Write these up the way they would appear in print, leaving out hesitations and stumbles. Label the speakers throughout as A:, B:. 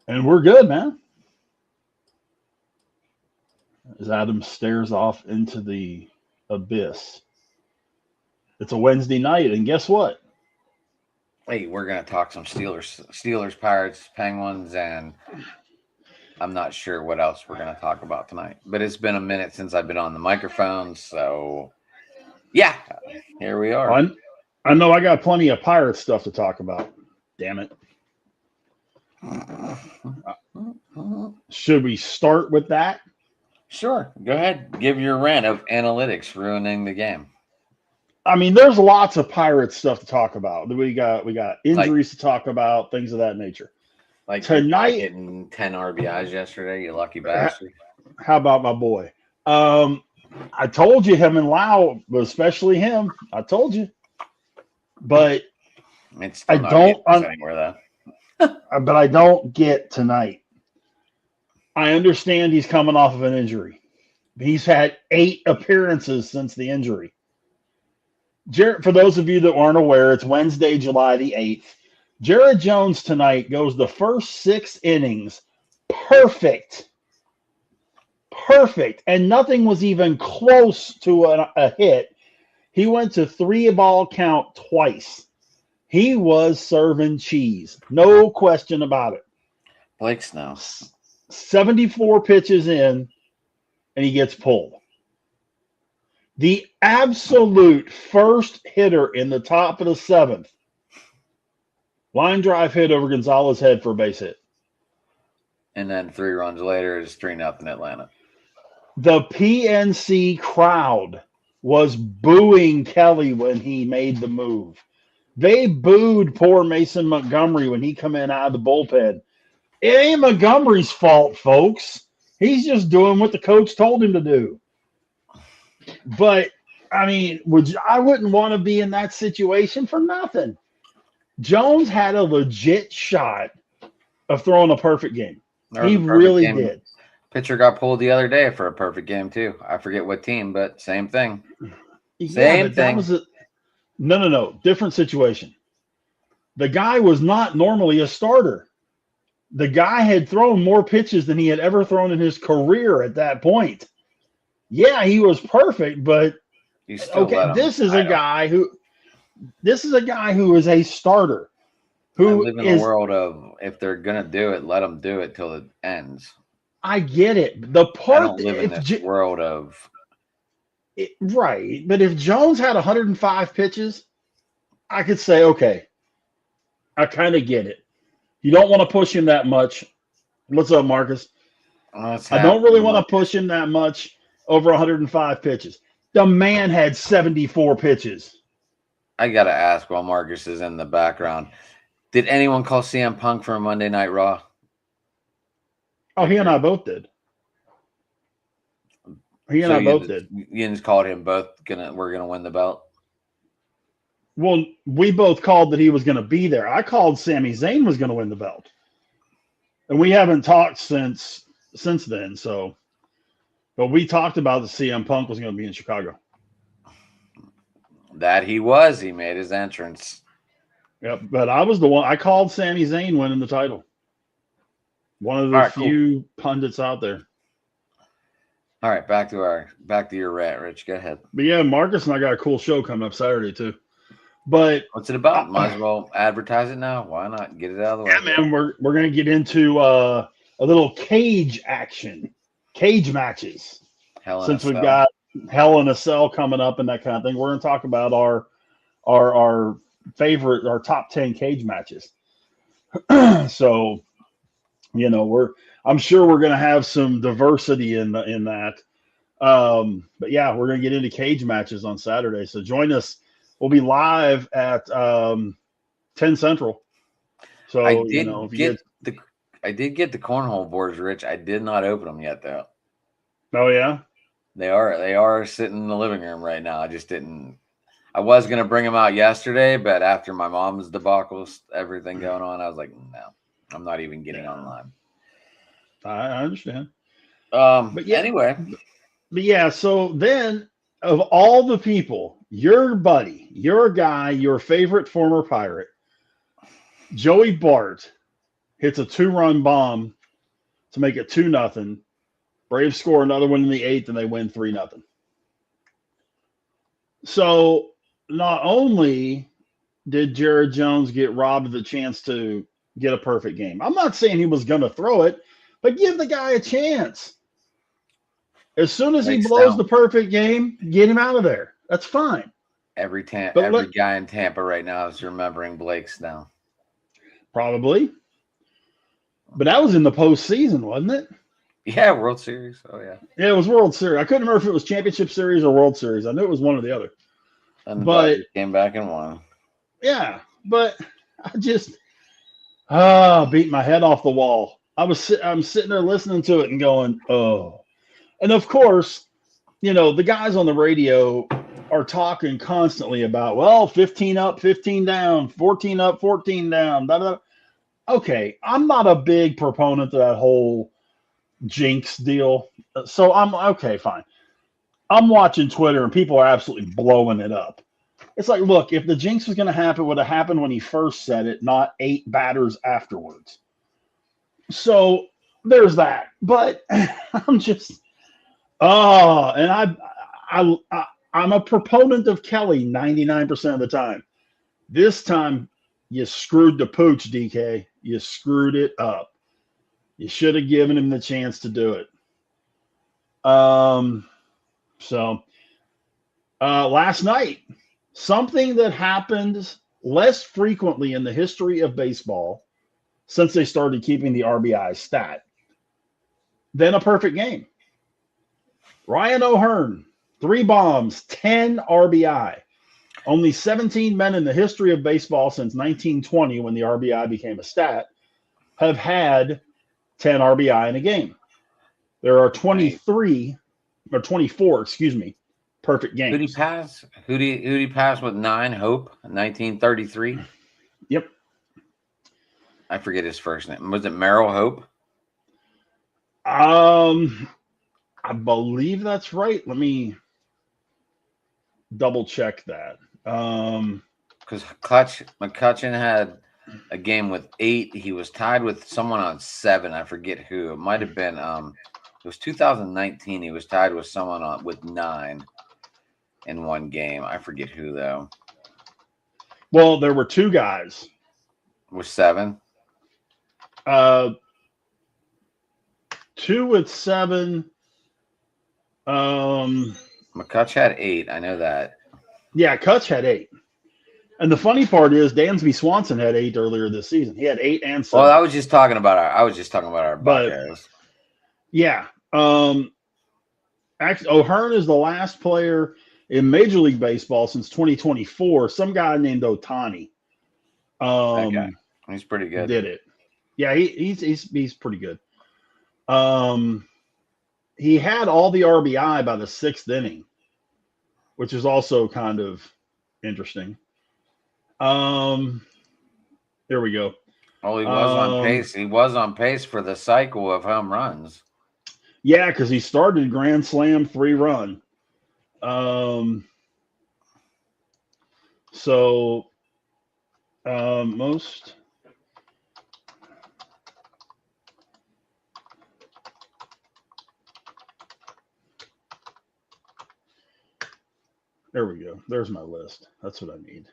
A: And we're good, man. As Adam stares off into the abyss. It's a Wednesday night, and guess what?
B: Hey, we're gonna talk some Steelers, Pirates, Penguins, and I'm not sure what else we're gonna talk about tonight. But it's been a minute since I've been on the microphone, so yeah, here we are.
A: I know I got plenty of pirate stuff to talk about. Damn it. Should we start with that?
B: Sure, go ahead. Give your rant of analytics ruining the game.
A: I mean, there's lots of pirate stuff to talk about. We got injuries to talk about, things of that nature.
B: Like tonight, hitting 10 RBIs yesterday, you lucky bastard.
A: How about my boy? I told you him and Lau, but especially him. I told you, but
B: it's I don't anywhere though.
A: But I don't get tonight. I understand he's coming off of an injury. He's had 8 appearances since the injury. For those of you that aren't aware, it's Wednesday, July the 8th. Jared Jones tonight goes the first 6 innings perfect. Perfect. And nothing was even close to a hit. He went to 3-ball count twice. He was serving cheese. No question about it.
B: Blake Snow.
A: 74 pitches in, and he gets pulled. The absolute first hitter in the top of the 7th. Line drive hit over Gonzalez's head for a base hit.
B: And then 3 runs later, it's 3-0 Atlanta.
A: The PNC crowd was booing Kelly when he made the move. They booed poor Mason Montgomery when he come in out of the bullpen. It ain't Montgomery's fault, folks. He's just doing what the coach told him to do. But, I mean, I wouldn't want to be in that situation for nothing. Jones had a legit shot of throwing a perfect game. He really did.
B: Pitcher got pulled the other day for a perfect game, too. I forget what team, but same thing. Same thing.
A: That was no. Different situation. The guy was not normally a starter. The guy had thrown more pitches than he had ever thrown in his career at that point. Yeah, he was perfect, but okay, this is a guy who is a starter. Who
B: I live in the world of if they're gonna do it, let them do it till it ends.
A: I get it. The part
B: I don't live in this world of
A: right, but if Jones had 105 pitches, I could say okay. I kind of get it. You don't want to push him that much. What's up, Marcus? I don't really want to push him that much over 105 pitches. The man had 74 pitches.
B: I got to ask while Marcus is in the background, did anyone call CM Punk for a Monday Night Raw?
A: Oh, he and I both did. Did.
B: You just called him both we're going to win the belt?
A: Well, we both called that he was going to be there. I called Sami Zayn was going to win the belt. And we haven't talked since then, so. But we talked about the CM Punk was going to be in Chicago.
B: That he was. He made his entrance.
A: Yep, but I was the one. I called Sami Zayn winning the title. One of the few pundits out there.
B: All right, back to your rant, Rich. Go ahead.
A: But yeah, Marcus and I got a cool show coming up Saturday too. But
B: what's it about? Might as well advertise it now. Why not get it out of the way?
A: Yeah, man, we're gonna get into a little cage action, cage matches. Since we've got Hell in a Cell coming up and that kind of thing, we're gonna talk about our favorite, our top 10 cage matches. So, you know, I'm sure we're gonna have some diversity in that. But yeah, we're gonna get into cage matches on Saturday. So join us. We'll be live at 10 Central. So
B: I did get the cornhole boards, Rich. I did not open them yet, though.
A: Oh yeah,
B: they are sitting in the living room right now. I just didn't. I was gonna bring them out yesterday, but after my mom's debacle, everything going on, I was like, no, I'm not even getting online.
A: I understand.
B: But yeah, anyway.
A: But yeah, so then of all the people, your buddy, your guy, your favorite former Pirate Joey Bart hits a 2-run bomb to make it 2-0. Braves score another one in the 8th, and they win 3-0. So not only did Jared Jones get robbed of the chance to get a perfect game, I'm not saying he was going to throw it, but give the guy a chance. As soon as he blows the perfect game, get him out of there. That's fine.
B: Every guy in Tampa right now is remembering Blake Snell.
A: Probably. But that was in the postseason, wasn't it?
B: Yeah, World Series. Oh, yeah.
A: Yeah, it was World Series. I couldn't remember if it was Championship Series or World Series. I knew it was one or the other.
B: And the Dodgers came back and won.
A: Yeah, but I just beat my head off the wall. I'm sitting there listening to it and going, oh. And, of course, the guys on the radio are talking constantly about, well, 15 up, 15 down, 14 up, 14 down. Blah, blah. Okay, I'm not a big proponent of that whole jinx deal. So okay, fine. I'm watching Twitter and people are absolutely blowing it up. It's like, look, if the jinx was going to happen, it would have happened when he first said it, not 8 batters afterwards. So there's that. But I'm just, and I'm a proponent of Kelly 99% of the time. This time, you screwed the pooch, DK. You screwed it up. You should have given him the chance to do it. Last night, something that happens less frequently in the history of baseball since they started keeping the RBI stat than a perfect game. Ryan O'Hearn, 3 bombs, 10 RBI. Only 17 men in the history of baseball since 1920, when the RBI became a stat, have had 10 RBI in a game. There are 24, perfect games.
B: Who did he pass with 9? Hope, 1933?
A: Yep.
B: I forget his first name. Was it Merrill Hope?
A: I believe that's right. Let me double check that.
B: Because McCutcheon had a game with 8. He was tied with someone on 7. I forget who. It might have been it was 2019. He was tied with someone with 9 in one game. I forget who though.
A: Well, there were 2 guys
B: with 7.
A: 2 with 7.
B: McCutch had 8. I know that.
A: Yeah, Kutch had 8. And the funny part is Dansby Swanson had 8 earlier this season. He had 8 and 7.
B: Well, I was just talking about our Buckeyes.
A: Yeah. Actually, O'Hearn is the last player in Major League Baseball since 2024. Some guy named Ohtani.
B: Okay. He's pretty good.
A: Did it. Yeah, he's pretty good. He had all the RBI by the 6th inning, which is also kind of interesting. There we go.
B: Oh, he was on pace. He was on pace for the cycle of home runs.
A: Yeah, because he started grand slam 3-run. Most. There we go. There's my list. That's what I need.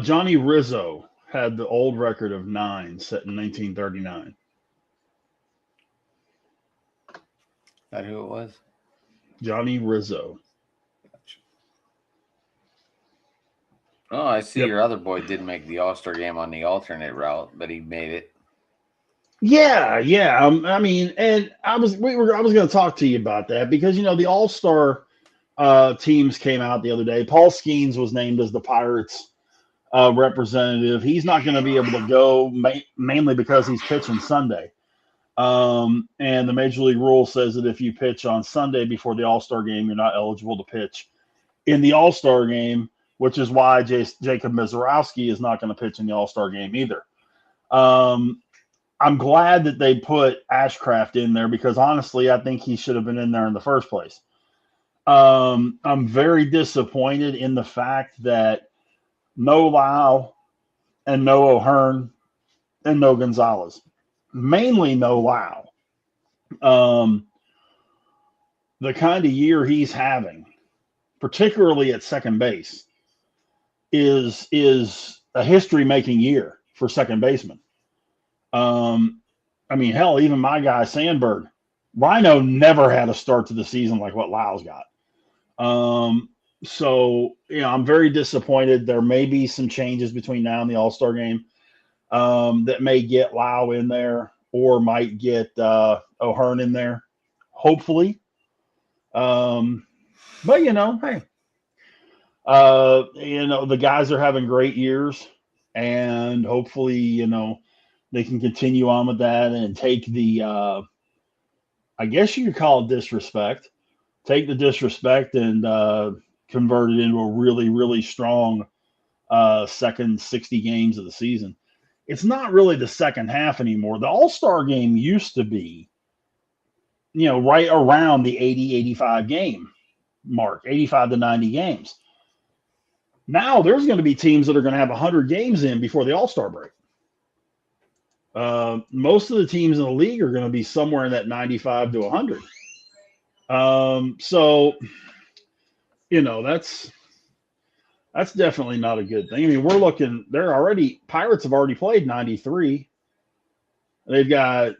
A: Johnny Rizzo had the old record of 9 set in 1939.
B: That who it was?
A: Johnny Rizzo.
B: Oh, I see. Your other boy did make the All-Star game on the alternate route, but he made it.
A: Yeah. I mean, and I was going to talk to you about that because the All-Star teams came out the other day. Paul Skeens was named as the Pirates representative. He's not going to be able to go mainly because he's pitching Sunday. And the Major League rule says that if you pitch on Sunday before the All-Star game, you're not eligible to pitch in the All-Star game, which is why Jacob Mizorowski is not going to pitch in the All-Star game either. I'm glad that they put Ashcraft in there because honestly, I think he should have been in there in the first place. I'm very disappointed in the fact that no Lau and no O'Hearn and no Gonzalez. Mainly no Lau. The kind of year he's having, particularly at second base, is a history-making year for second baseman. I mean, hell, even my guy Sandberg, Rhino never had a start to the season like what Lau's got. So I'm very disappointed. There may be some changes between now and the All-Star game that may get Lau in there or might get O'Hearn in there, hopefully. But hey, the guys are having great years, and hopefully, they can continue on with that and take the, I guess you could call it disrespect, take the disrespect and convert it into a really, really strong second 60 games of the season. It's not really the second half anymore. The All-Star game used to be, right around the 80, 85 game mark, 85 to 90 games. Now there's going to be teams that are going to have 100 games in before the All-Star break. Most of the teams in the league are going to be somewhere in that 95 to 100. So, that's definitely not a good thing. I mean, we're looking, Pirates have already played 93. They've got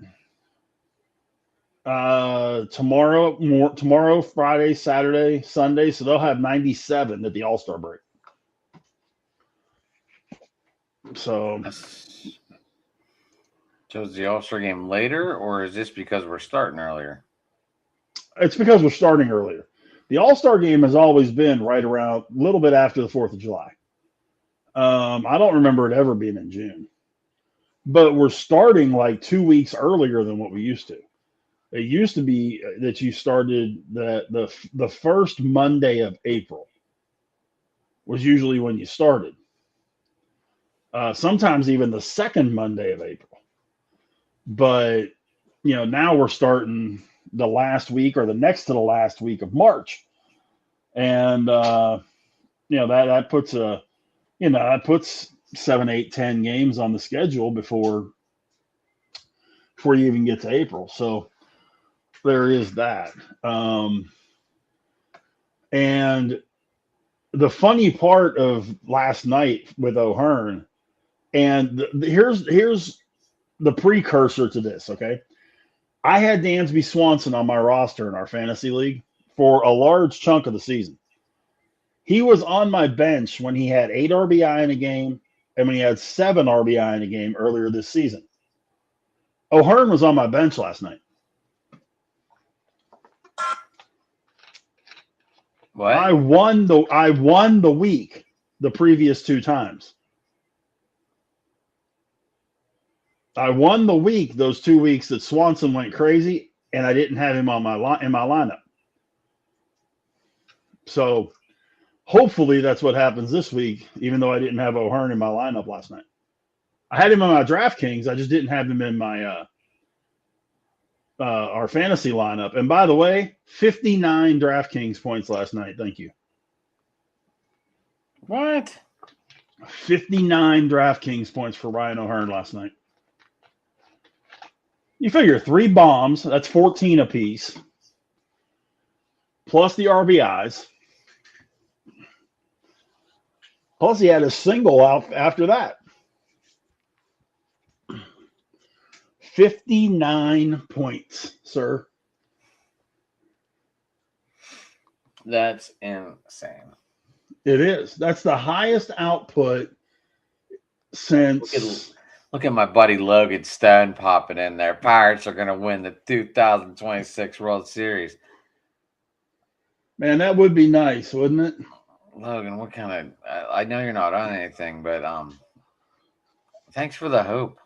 A: tomorrow, Friday, Saturday, Sunday. So they'll have 97 at the All-Star break. So
B: is the All-Star game later, or is this because we're starting earlier?
A: It's because we're starting earlier. The All-Star game has always been right around a little bit after the 4th of July. I don't remember it ever being in June. But we're starting like 2 weeks earlier than what we used to. It used to be that you started the first Monday of April was usually when you started. Sometimes even the second Monday of April. But, now we're starting the last week or the next to the last week of March. And, that puts 7, 8, 10 games on the schedule before you even get to April. So there is that. And the funny part of last night with O'Hearn, and here's the precursor to this, okay? I had Dansby Swanson on my roster in our fantasy league for a large chunk of the season. He was on my bench when he had 8 RBI in a game and when he had 7 RBI in a game earlier this season. O'Hearn was on my bench last night.
B: What?
A: I won the week the previous 2 times. I won the week those 2 weeks that Swanson went crazy, and I didn't have him on in my lineup. So hopefully that's what happens this week, even though I didn't have O'Hearn in my lineup last night. I had him on my DraftKings. I just didn't have him in my our fantasy lineup. And by the way, 59 DraftKings points last night. Thank you.
B: What?
A: 59 DraftKings points for Ryan O'Hearn last night. You figure 3 bombs, that's 14 apiece, plus the RBIs. Plus he had a single out after that. 59 points, sir.
B: That's insane.
A: It is. That's the highest output since...
B: Look at my buddy Logan Stone popping in there. Pirates are going to win the 2026 World Series.
A: Man, that would be nice, wouldn't it?
B: Logan, what kind of... I know you're not on anything, but thanks for the hope.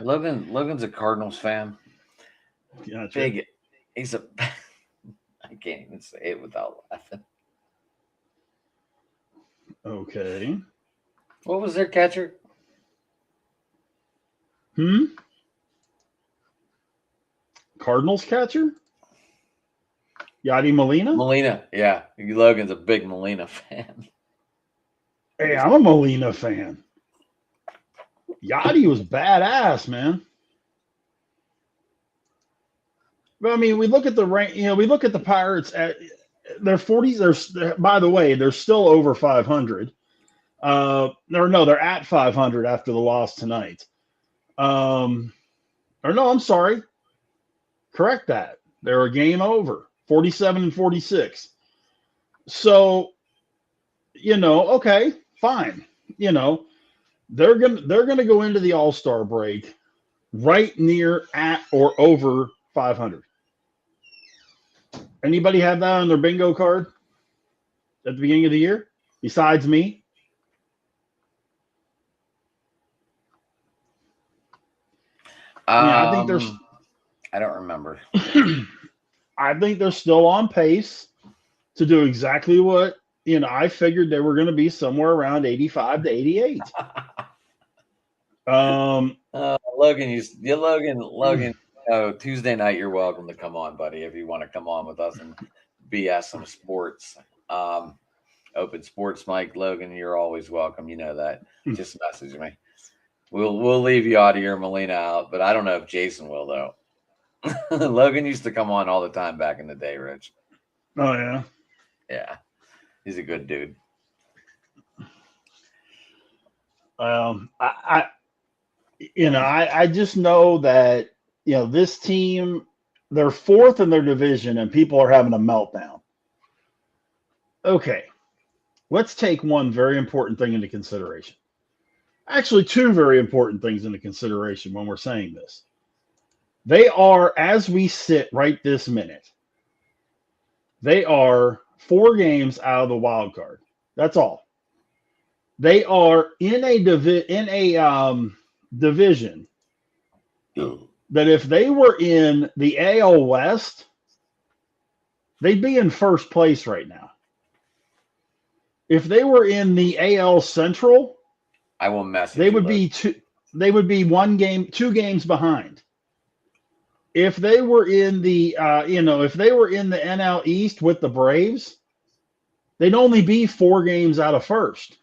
B: Logan's a Cardinals fan.
A: Yeah,
B: big. He's a... I can't even say it without laughing.
A: Okay.
B: What was their catcher?
A: Cardinals catcher? Yadi Molina?
B: Molina, yeah. Logan's a big Molina fan.
A: Hey, I'm a Molina fan. Yadi was badass, man. But I mean, we look at the rank. We look at the Pirates at their 40s. They're, by the way, they're still over 500. They're at 500 after the loss tonight. I'm sorry. Correct that. They're a game over, 47-46. So, okay, fine. They're gonna go into the All-Star break right near, at, or over 500. Anybody have that on their bingo card at the beginning of the year besides me? I think there's.
B: I don't remember.
A: I think they're still on pace to do exactly what I figured they were going to be, somewhere around 85 to 88.
B: Logan, Logan. Oh, Tuesday night, you're welcome to come on, buddy, if you want to come on with us and BS some sports. Open sports mic, Logan, you're always welcome. You know that. Just message me. We'll leave you out of your Molina out, but I don't know if Jason will though. Logan used to come on all the time back in the day, Rich.
A: Oh yeah.
B: Yeah. He's a good dude.
A: I just know that this team, they're fourth in their division and people are having a meltdown. Okay. Let's take one very important thing into consideration. Actually, two very important things into consideration when we're saying this. They are, as we sit right this minute, they are 4 games out of the wild card. That's all. They are in a division that if they were in the AL West, they'd be in first place right now. If they were in the AL Central,
B: I will message.
A: They would be two. They would be 2 games behind. If they were in the, if they were in the NL East with the Braves, they'd only be 4 games out of first.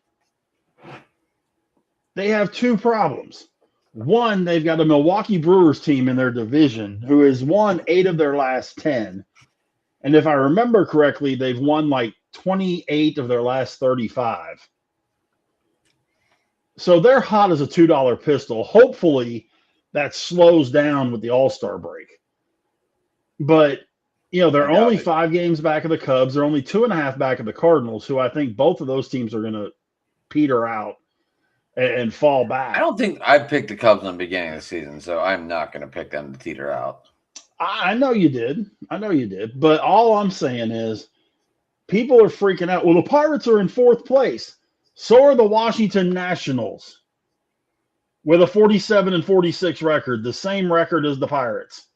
A: They have 2 problems. One, they've got a Milwaukee Brewers team in their division who has won 8 of their last 10. And if I remember correctly, they've won like 28 of their last 35. So they're hot as a $2 pistol. Hopefully that slows down with the All-Star break. But, they're only 5 games back of the Cubs. They're only 2.5 back of the Cardinals, who I think both of those teams are going to peter out and fall back.
B: I don't think I picked the Cubs in the beginning of the season, so I'm not going to pick them to teeter out.
A: I know you did. But all I'm saying is people are freaking out. Well, the Pirates are in 4th place. So are the Washington Nationals with a 47-46 record, the same record as the Pirates.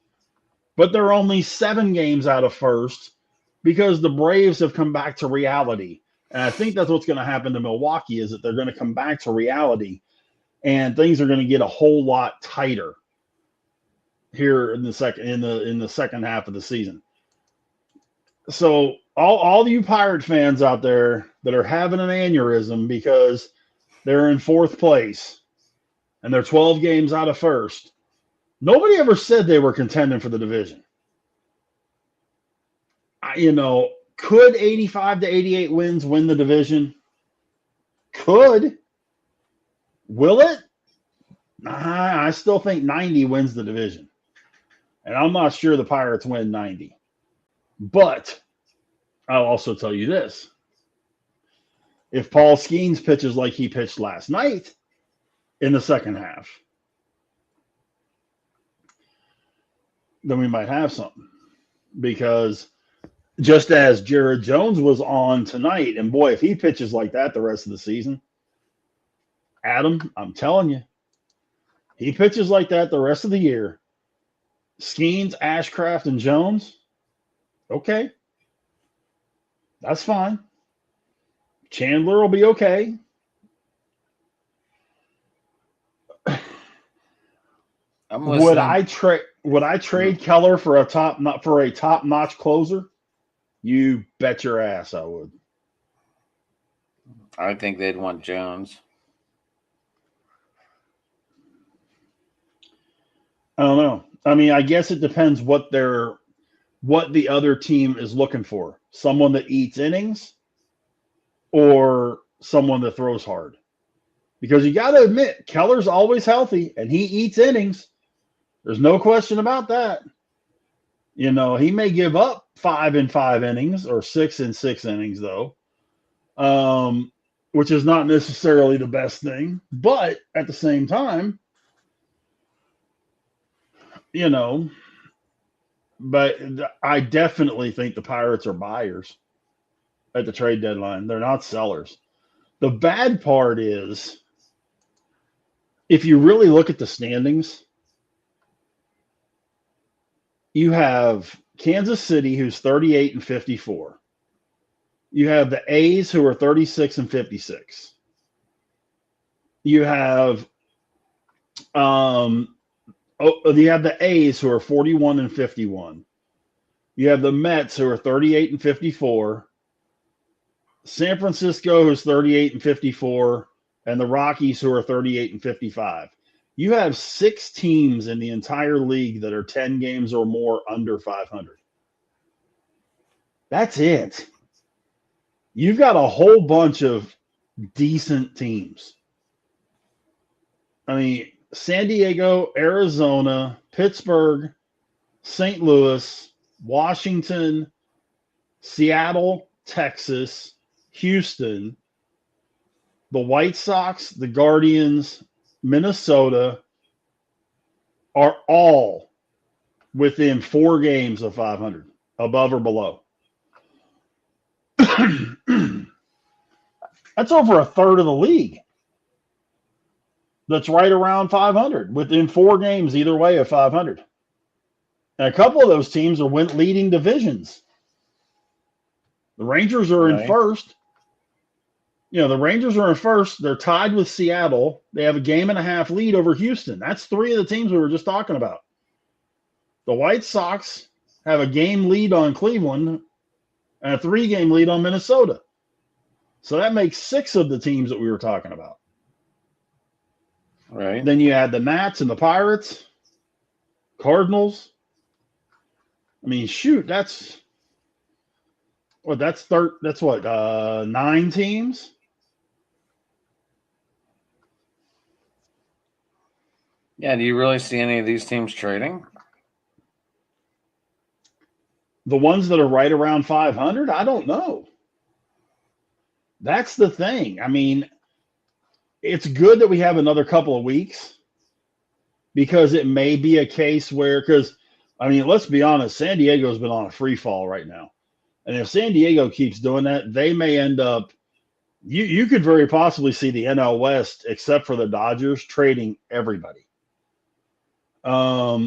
A: But they're only 7 games out of first because the Braves have come back to reality. And I think that's what's going to happen to Milwaukee, is that they're going to come back to reality and things are going to get a whole lot tighter here in the second half of the season. So all you Pirate fans out there that are having an aneurysm because they're in 4th place and they're 12 games out of first, nobody ever said they were contending for the division. Could 85 to 88 wins win the division? Could. Will it? I still think 90 wins the division. And I'm not sure the Pirates win 90. But I'll also tell you this. If Paul Skeens pitches like he pitched last night in the second half, then we might have something. Because just as Jared Jones was on tonight, and boy, if he pitches like that the rest of the season, Adam, I'm telling you, he pitches like that the rest of the year. Skeens, Ashcraft, and Jones, okay. That's fine. Chandler will be okay. Would I trade Keller for a top-notch closer? You bet your ass I would.
B: I think they'd want Jones.
A: I don't know. I mean, I guess it depends what the other team is looking for. Someone that eats innings or someone that throws hard. Because you got to admit, Keller's always healthy and he eats innings. There's no question about that. You know, he may give up 5 in 5 innings or 6 in 6 innings, though, which is not necessarily the best thing. But at the same time, you know, but I definitely think the Pirates are buyers at the trade deadline. They're not sellers. The bad part is, if you really look at the standings, you have Kansas City, who's 38 and 54. You have the A's, who are 36 and 56. You have the A's, who are 41 and 51. You have the Mets, who are 38 and 54. San Francisco, who's 38 and 54, and the Rockies, who are 38 and 55. You have 6 teams in the entire league that are 10 games or more under 500. That's it. You've got a whole bunch of decent teams. I mean, San Diego, Arizona, Pittsburgh, St. Louis, Washington, Seattle, Texas, Houston, the White Sox, the Guardians, Minnesota are all within 4 games of 500, above or below. That's over a third of the league. That's right around 500, within 4 games either way of 500. And a couple of those teams are leading divisions. The Rangers are in first. You know, the Rangers are in first. They're tied with Seattle. They have a 1.5 game lead over Houston. That's 3 of the teams we were just talking about. The White Sox have a game lead on Cleveland and a 3-game lead on Minnesota. So that makes 6 of the teams that we were talking about.
B: Right.
A: Then you add the Nats and the Pirates, Cardinals. I mean, shoot, that's 9 teams.
B: Yeah, do you really see any of these teams trading?
A: The ones that are right around 500, I don't know. That's the thing. I mean, it's good that we have another couple of weeks because it may be a case where, I mean, let's be honest, San Diego's been on a free fall right now. And if San Diego keeps doing that, they may end up, you could very possibly see the NL West, except for the Dodgers, trading everybody. But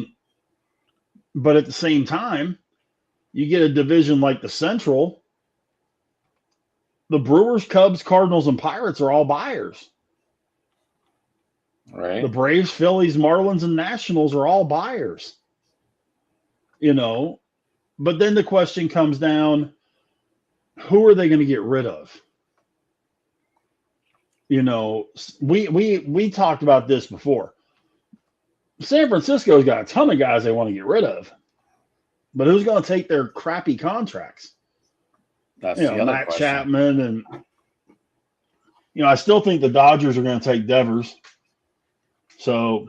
A: at the same time, you get a division like the Central, the Brewers, Cubs, Cardinals, and Pirates are all buyers.
B: Right.
A: The Braves, Phillies, Marlins, and Nationals are all buyers. You know, but then the question comes down, who are they going to get rid of? You know, we talked about this before. San Francisco's got a ton of guys they want to get rid of. But who's going to take their crappy contracts?
B: That's the other
A: Matt
B: question.
A: Chapman and I still think the Dodgers are going to take Devers. So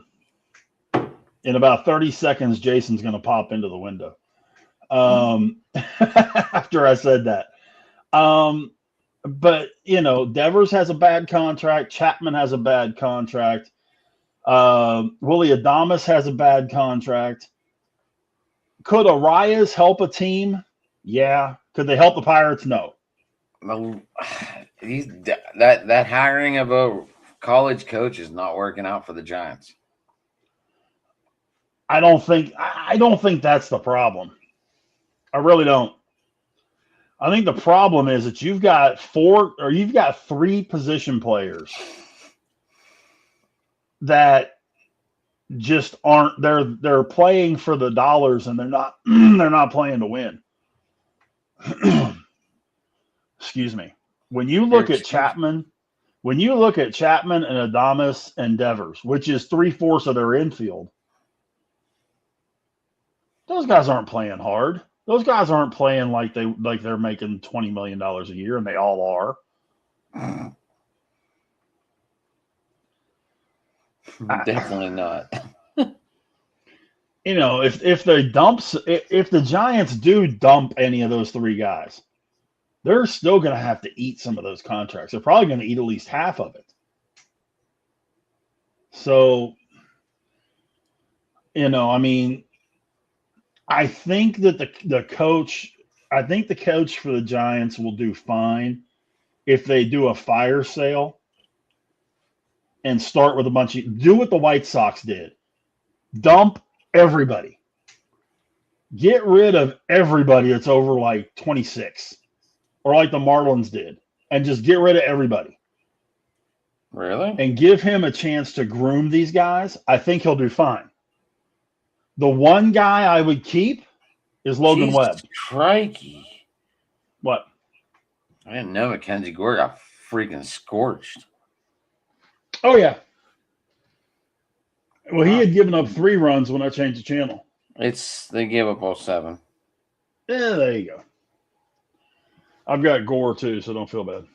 A: in about 30 seconds, Jason's going to pop into the window. After I said that. But Devers has a bad contract. Chapman has a bad contract. Willie Adames has a bad contract. Could Arias help a team? Yeah. Could they help the Pirates? No.
B: That hiring of a college coach is not working out for the Giants.
A: I don't think that's the problem. I really don't. I think the problem is that you've got 3 position players that just aren't, they're playing for the dollars and they're not playing to win. Excuse me. When you look at Chapman and Adames and Devers, which is 3/4 of their infield, those guys aren't playing hard. Those guys aren't playing like they're making $20 million a year, and they all are.
B: Definitely not.
A: If the Giants do dump any of those three guys, they're still going to have to eat some of those contracts. They're probably going to eat at least half of it. So, I think that the coach for the Giants will do fine if they do a fire sale and start with do what the White Sox did. Dump everybody. Get rid of everybody that's over like 26, or like the Marlins did, and just get rid of everybody.
B: Really?
A: And give him a chance to groom these guys. I think he'll do fine. The one guy I would keep is Logan Webb.
B: Crikey.
A: What?
B: I didn't know Mackenzie Gore got freaking scorched.
A: Oh, yeah. Well, he had given up 3 runs when I changed the channel.
B: They gave up all 7.
A: Yeah, there you go. I've got Gore too, so don't feel bad.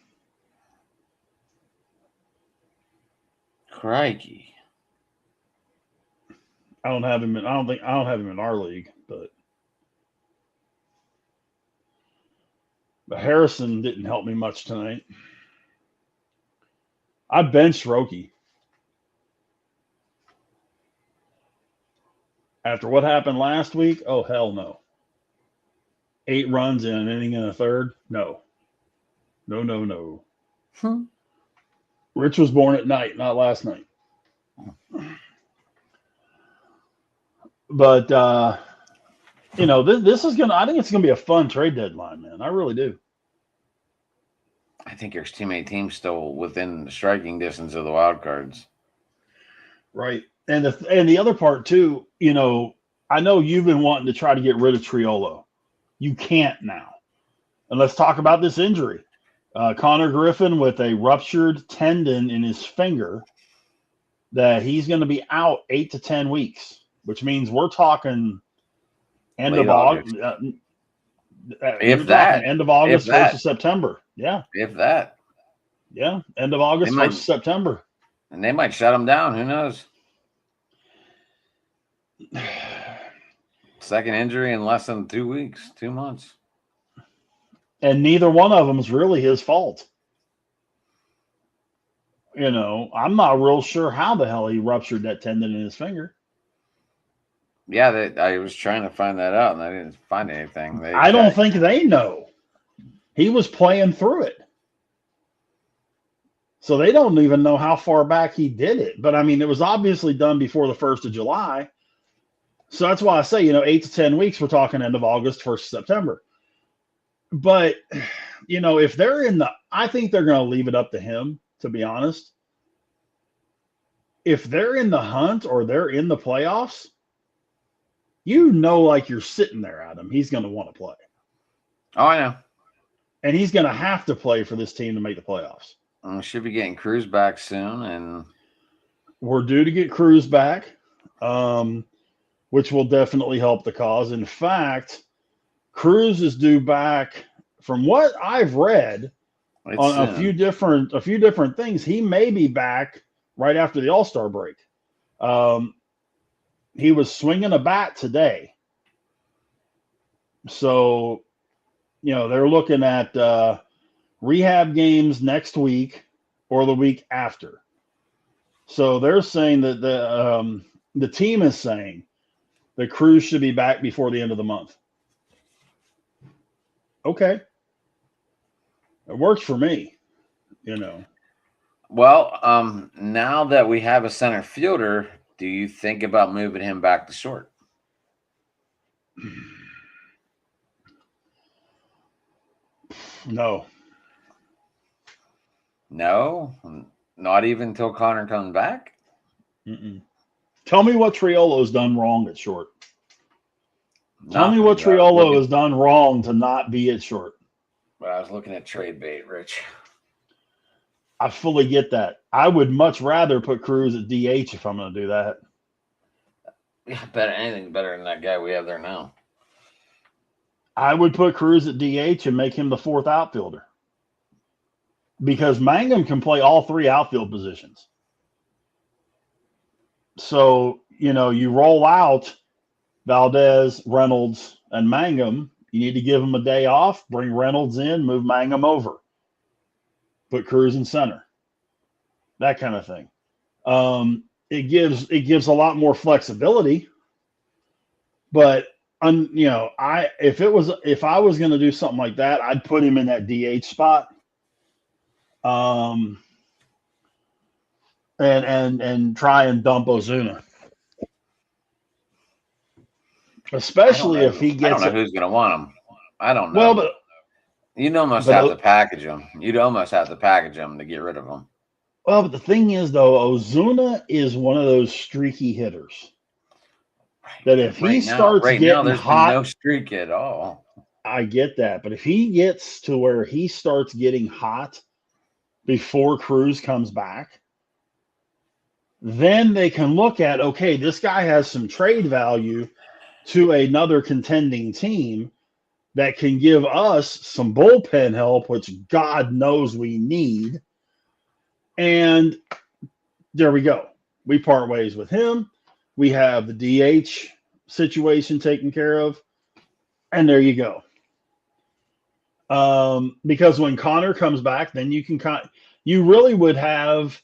B: Crikey.
A: I don't have him in our league, but Harrison didn't help me much tonight. I benched Roki. After what happened last week, oh, hell no. 8 runs in an inning and a third? No. No. Rich was born at night, not last night. But, this is I think it's going to be a fun trade deadline, man. I really do.
B: I think there's too many teams still within striking distance of the wild cards.
A: Right. And the other part too, I know you've been wanting to try to get rid of Triolo. You can't now. And let's talk about this injury. Connor Griffin with a ruptured tendon in his finger, that he's going to be out 8 to 10 weeks, which means we're talking end of August. End of August, 1st of September. Yeah.
B: If that.
A: Yeah. End of August, 1st of September.
B: And they might shut him down. Who knows? Second injury in less than 2 weeks, 2 months.
A: And neither one of them is really his fault. I'm not real sure how the hell he ruptured that tendon in his finger.
B: Yeah, I was trying to find that out, and I didn't find anything.
A: I don't think they know. He was playing through it. So they don't even know how far back he did it. But, it was obviously done before the 1st of July. So that's why I say, 8 to 10 weeks, we're talking end of August, 1st of September. But, if they're I think they're going to leave it up to him, to be honest. If they're in the hunt or they're in the playoffs, like you're sitting there, Adam, he's going to want to play.
B: Oh, I know. And
A: he's going to have to play for this team to make the playoffs.
B: Should be getting Cruz back soon. And
A: we're due to get Cruz back, which will definitely help the cause. In fact, Cruz is due back, from what I've read on a few different things. He may be back right after the All-Star break. He was swinging a bat today. So, they're looking at rehab games next week or the week after. So they're saying that the team is saying that Cruz should be back before the end of the month. Okay. It works for me,
B: Well, now that we have a center fielder, do you think about moving him back to short?
A: No.
B: No? Not even until Connor comes back?
A: Mm-mm. Tell me what Triolo's done wrong at short. Tell me what Triolo has done wrong to not be at short.
B: But I was looking at trade bait, Rich.
A: I fully get that. I would much rather put Cruz at DH if I'm going to do that.
B: Yeah, anything better than that guy we have there now.
A: I would put Cruz at DH and make him the fourth outfielder. Because Mangum can play all three outfield positions. So, you roll out Valdez, Reynolds, and Mangum. You need to give them a day off, bring Reynolds in, move Mangum over. Put Cruz in center. That kind of thing. It gives a lot more flexibility. But if I was going to do something like that, I'd put him in that DH spot. And try and dump Ozuna. Especially if he gets.
B: I don't know who's going to want him. I don't know. Well, but you'd almost have to package him. You'd almost have to package him to get rid of him.
A: Well, but the thing is, though, Ozuna is one of those streaky hitters that if he starts getting hot,
B: no streak at all.
A: I get that, but if he gets to where he starts getting hot before Cruz comes back, then they can look at, okay, this guy has some trade value to another contending team that can give us some bullpen help, which God knows we need. And there we go. We part ways with him. We have the DH situation taken care of. And there you go. Because when Connor comes back, then you really would have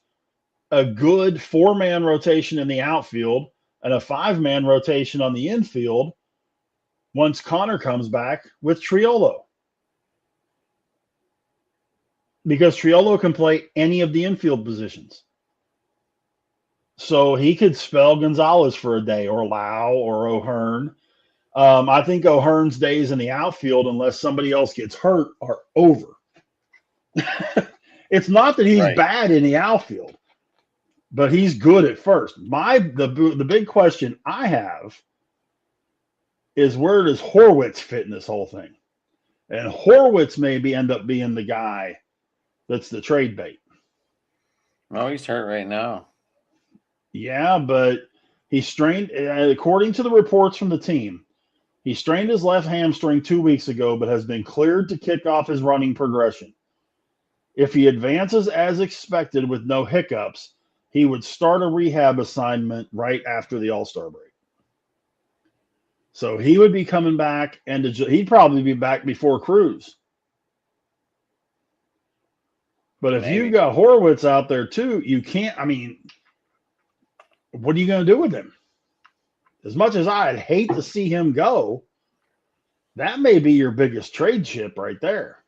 A: a good 4-man rotation in the outfield and a 5-man rotation on the infield once Connor comes back with Triolo. Because Triolo can play any of the infield positions. So he could spell Gonzalez for a day, or Lau, or O'Hearn. I think O'Hearn's days in the outfield, unless somebody else gets hurt, are over. It's not that he's bad in the outfield, but he's good at first. The big question I have is, where does Horwitz fit in this whole thing? And Horwitz maybe end up being the guy that's the trade bait.
B: No, he's hurt right now.
A: Yeah, but he strained, according to the reports from the team, he strained his left hamstring 2 weeks ago, but has been cleared to kick off his running progression. If he advances as expected with no hiccups, he would start a rehab assignment right after the All-Star break. So he would be coming back, and he'd probably be back before Cruz. But if you've got Horwitz out there too, you can't, what are you going to do with him? As much as I'd hate to see him go, that may be your biggest trade chip right there.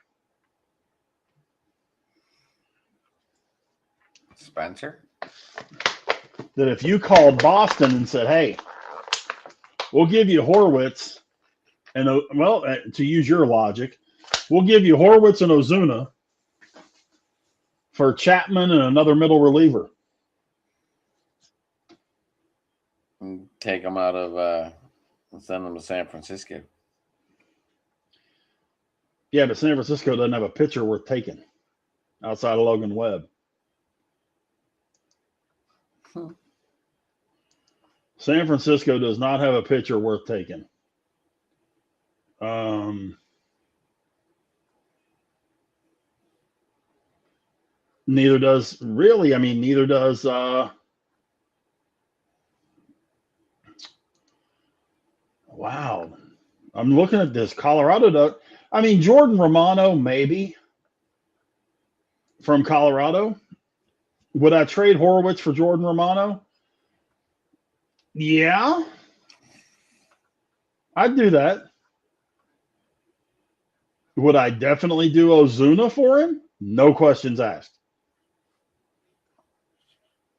B: Spencer?
A: That if you called Boston and said, hey, we'll give you Horwitz, and, to use your logic, we'll give you Horwitz and Ozuna for Chapman and another middle reliever.
B: Take them out of send them to San Francisco.
A: Yeah, but San Francisco doesn't have a pitcher worth taking outside of Logan Webb. San Francisco does not have a pitcher worth taking. Neither does wow. I'm looking at this. Colorado does. Jordan Romano, maybe, from Colorado. Would I trade Horwitz for Jordan Romano? Yeah. I'd do that. Would I definitely do Ozuna for him? No questions asked.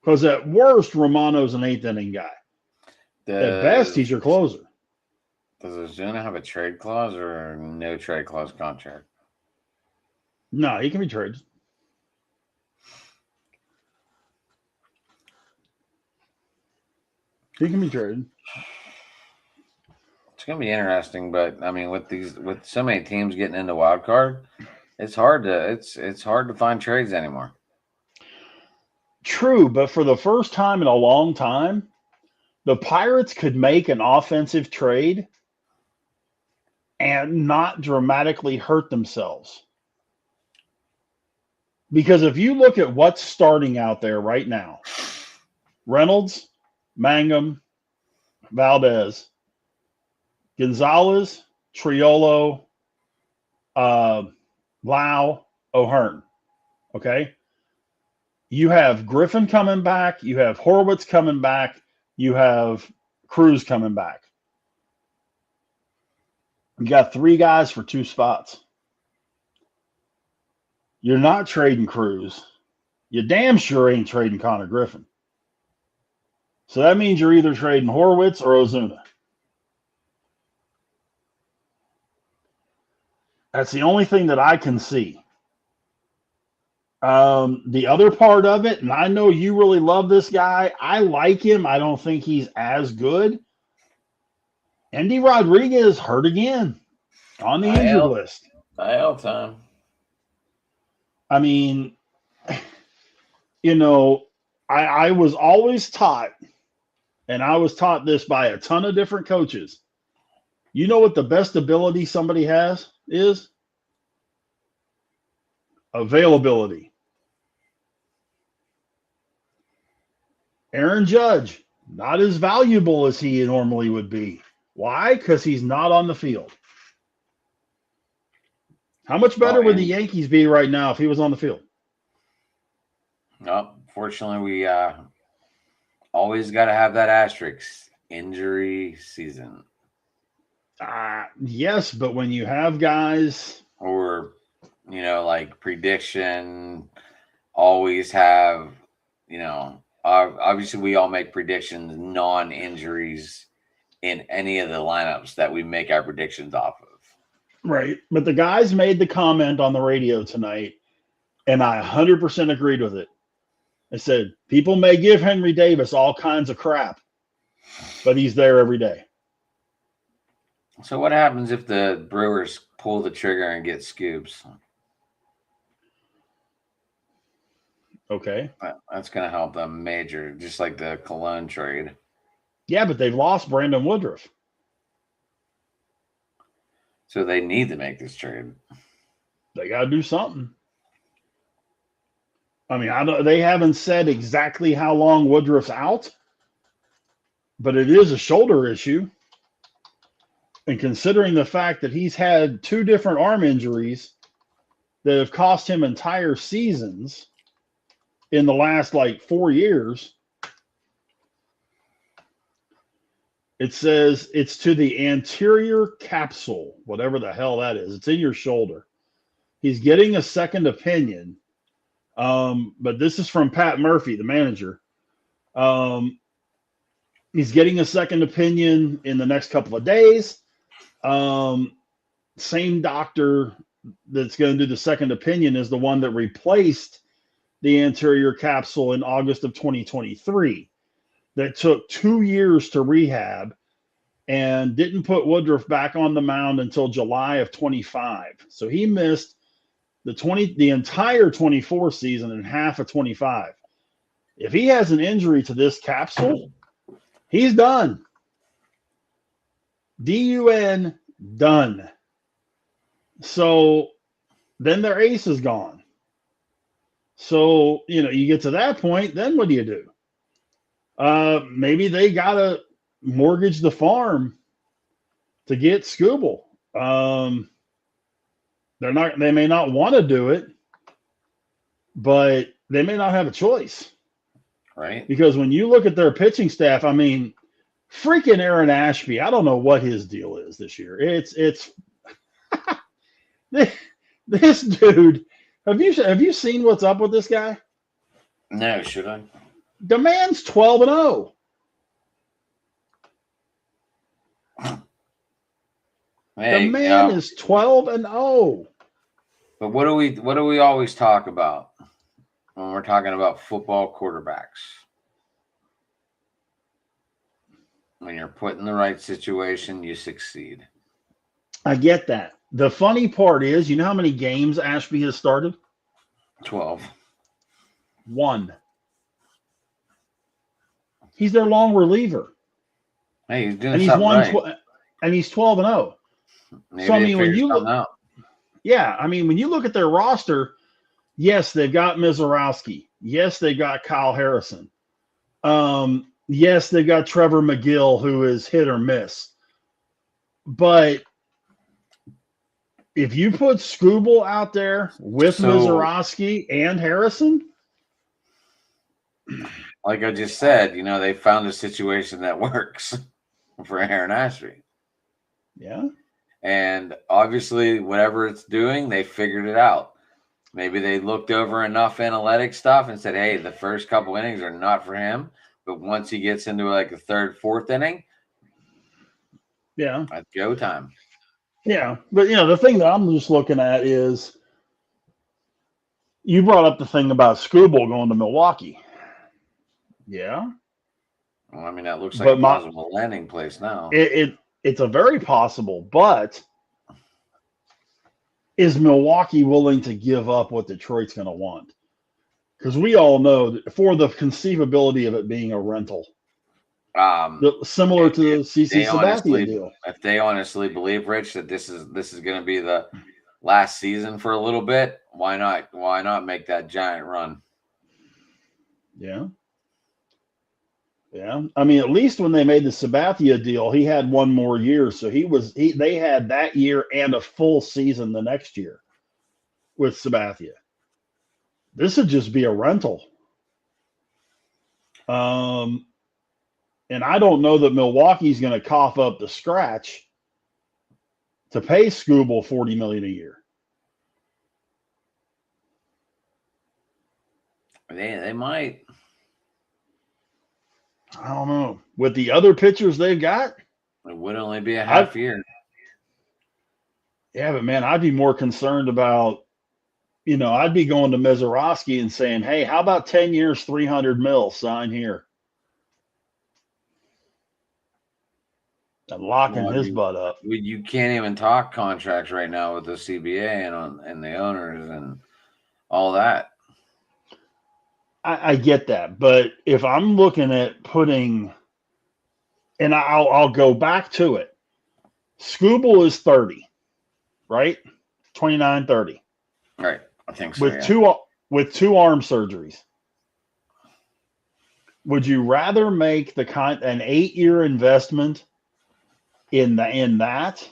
A: Because at worst, Romano's an 8th inning guy. At best, he's your closer.
B: Does Ozuna have a trade clause or no trade clause contract?
A: No, he can be traded. He can be traded.
B: It's going to be interesting, but I mean, with so many teams getting into wild card, it's hard to find trades anymore.
A: True, but for the first time in a long time, the Pirates could make an offensive trade and not dramatically hurt themselves. Because if you look at what's starting out there right now, Reynolds, Mangum, Valdez, Gonzalez, Triolo, Lau, O'Hearn. Okay? You have Griffin coming back. You have Horwitz coming back. You have Cruz coming back. You got 3 guys for 2 spots. You're not trading Cruz. You damn sure ain't trading Connor Griffin. So that means you're either trading Horwitz or Ozuna. That's the only thing that I can see. The other part of it, and I know you really love this guy. I like him. I don't think he's as good. Andy Rodriguez hurt again on the injured list.
B: IL time.
A: I mean, I was always taught, and I was taught this by a ton of different coaches. You know what the best ability somebody has is? Availability. Aaron Judge, not as valuable as he normally would be. Why? Because he's not on the field. How much better would the Yankees be right now if he was on the field?
B: No, fortunately, we always got to have that asterisk. Injury season.
A: Yes, but when you have guys...
B: Or, like prediction, always have, obviously we all make predictions, non-injuries in any of the lineups that we make our predictions off of.
A: Right. But the guys made the comment on the radio tonight, and I 100% agreed with it. I said, people may give Henry Davis all kinds of crap, but he's there every day.
B: So what happens if the Brewers pull the trigger and get Scoops?
A: Okay.
B: That's going to help them major, just like the Cologne trade.
A: Yeah, but they've lost Brandon Woodruff.
B: So they need to make this trade.
A: They got to do something. I mean, they haven't said exactly how long Woodruff's out, but it is a shoulder issue. And considering the fact that he's had 2 different arm injuries that have cost him entire seasons in the last 4 years, it says it's to the anterior capsule, whatever the hell that is. It's in your shoulder. He's getting a second opinion. But this is from Pat Murphy, the manager. He's getting a second opinion in the next couple of days. Same doctor that's going to do the second opinion is the one that replaced the anterior capsule in August of 2023. That took 2 years to rehab and didn't put Woodruff back on the mound until July of 25. So he missed the entire 24 season and half of 25. If he has an injury to this capsule, he's done. DUN, done. So then their ace is gone. So, you get to that point, then what do you do? Maybe they got to mortgage the farm to get Scooble. They may not want to do it, but they may not have a choice.
B: Right.
A: Because when you look at their pitching staff, I mean, freaking Aaron Ashby, I don't know what his deal is this year. It's this dude. Have you seen what's up with this guy?
B: No, should I?
A: The man's 12-0.
B: Hey,
A: the man is 12-0.
B: But what do we always talk about when we're talking about football quarterbacks? When you're put in the right situation, you succeed.
A: I get that. The funny part is, you know how many games Ashby has started?
B: 12.
A: 1. He's their long reliever.
B: Hey, he's doing something right.
A: And he's 12-0.
B: Maybe so I mean, when you look out.
A: Yeah, I mean, when you look at their roster, yes, they've got Mizorowski. Yes, they've got Kyle Harrison. Yes, they've got Trevor McGill, who is hit or miss. But if you put Skubal out there with Mizorowski and Harrison,
B: like I just said, they found a situation that works for Aaron Ashby.
A: Yeah.
B: And obviously, whatever it's doing, they figured it out. Maybe they looked over enough analytic stuff and said, hey, the first couple innings are not for him. But once he gets into like the third, fourth inning,
A: yeah,
B: it's go time.
A: Yeah. But, the thing that I'm just looking at is you brought up the thing about Skubal going to Milwaukee. Yeah.
B: Well, I mean, that looks like a possible landing place now.
A: It's a very possible, but is Milwaukee willing to give up what Detroit's going to want? Because we all know that for the conceivability of it being a rental, similar to the CC Sabathia deal.
B: If they honestly believe, Rich, that this is going to be the last season for a little bit, why not? Why not make that giant run?
A: Yeah. Yeah. I mean, at least when they made the Sabathia deal, he had one more year. So they had that year and a full season the next year with Sabathia. This would just be a rental. And I don't know that Milwaukee's going to cough up the scratch to pay Skubal $40 million a year.
B: They might.
A: I don't know. With the other pitchers they've got,
B: it would only be a half year.
A: Yeah, but man, I'd be more concerned about, I'd be going to Mizorowski and saying, hey, how about 10 years, $300 million, sign here. And locking his butt up.
B: You can't even talk contracts right now with the CBA and the owners and all that.
A: I get that, but if I'm looking at putting, and I'll go back to it. Skubal is 30, right? 29, 30.
B: Right, I think so.
A: With two arm surgeries. Would you rather make an 8-year investment in that,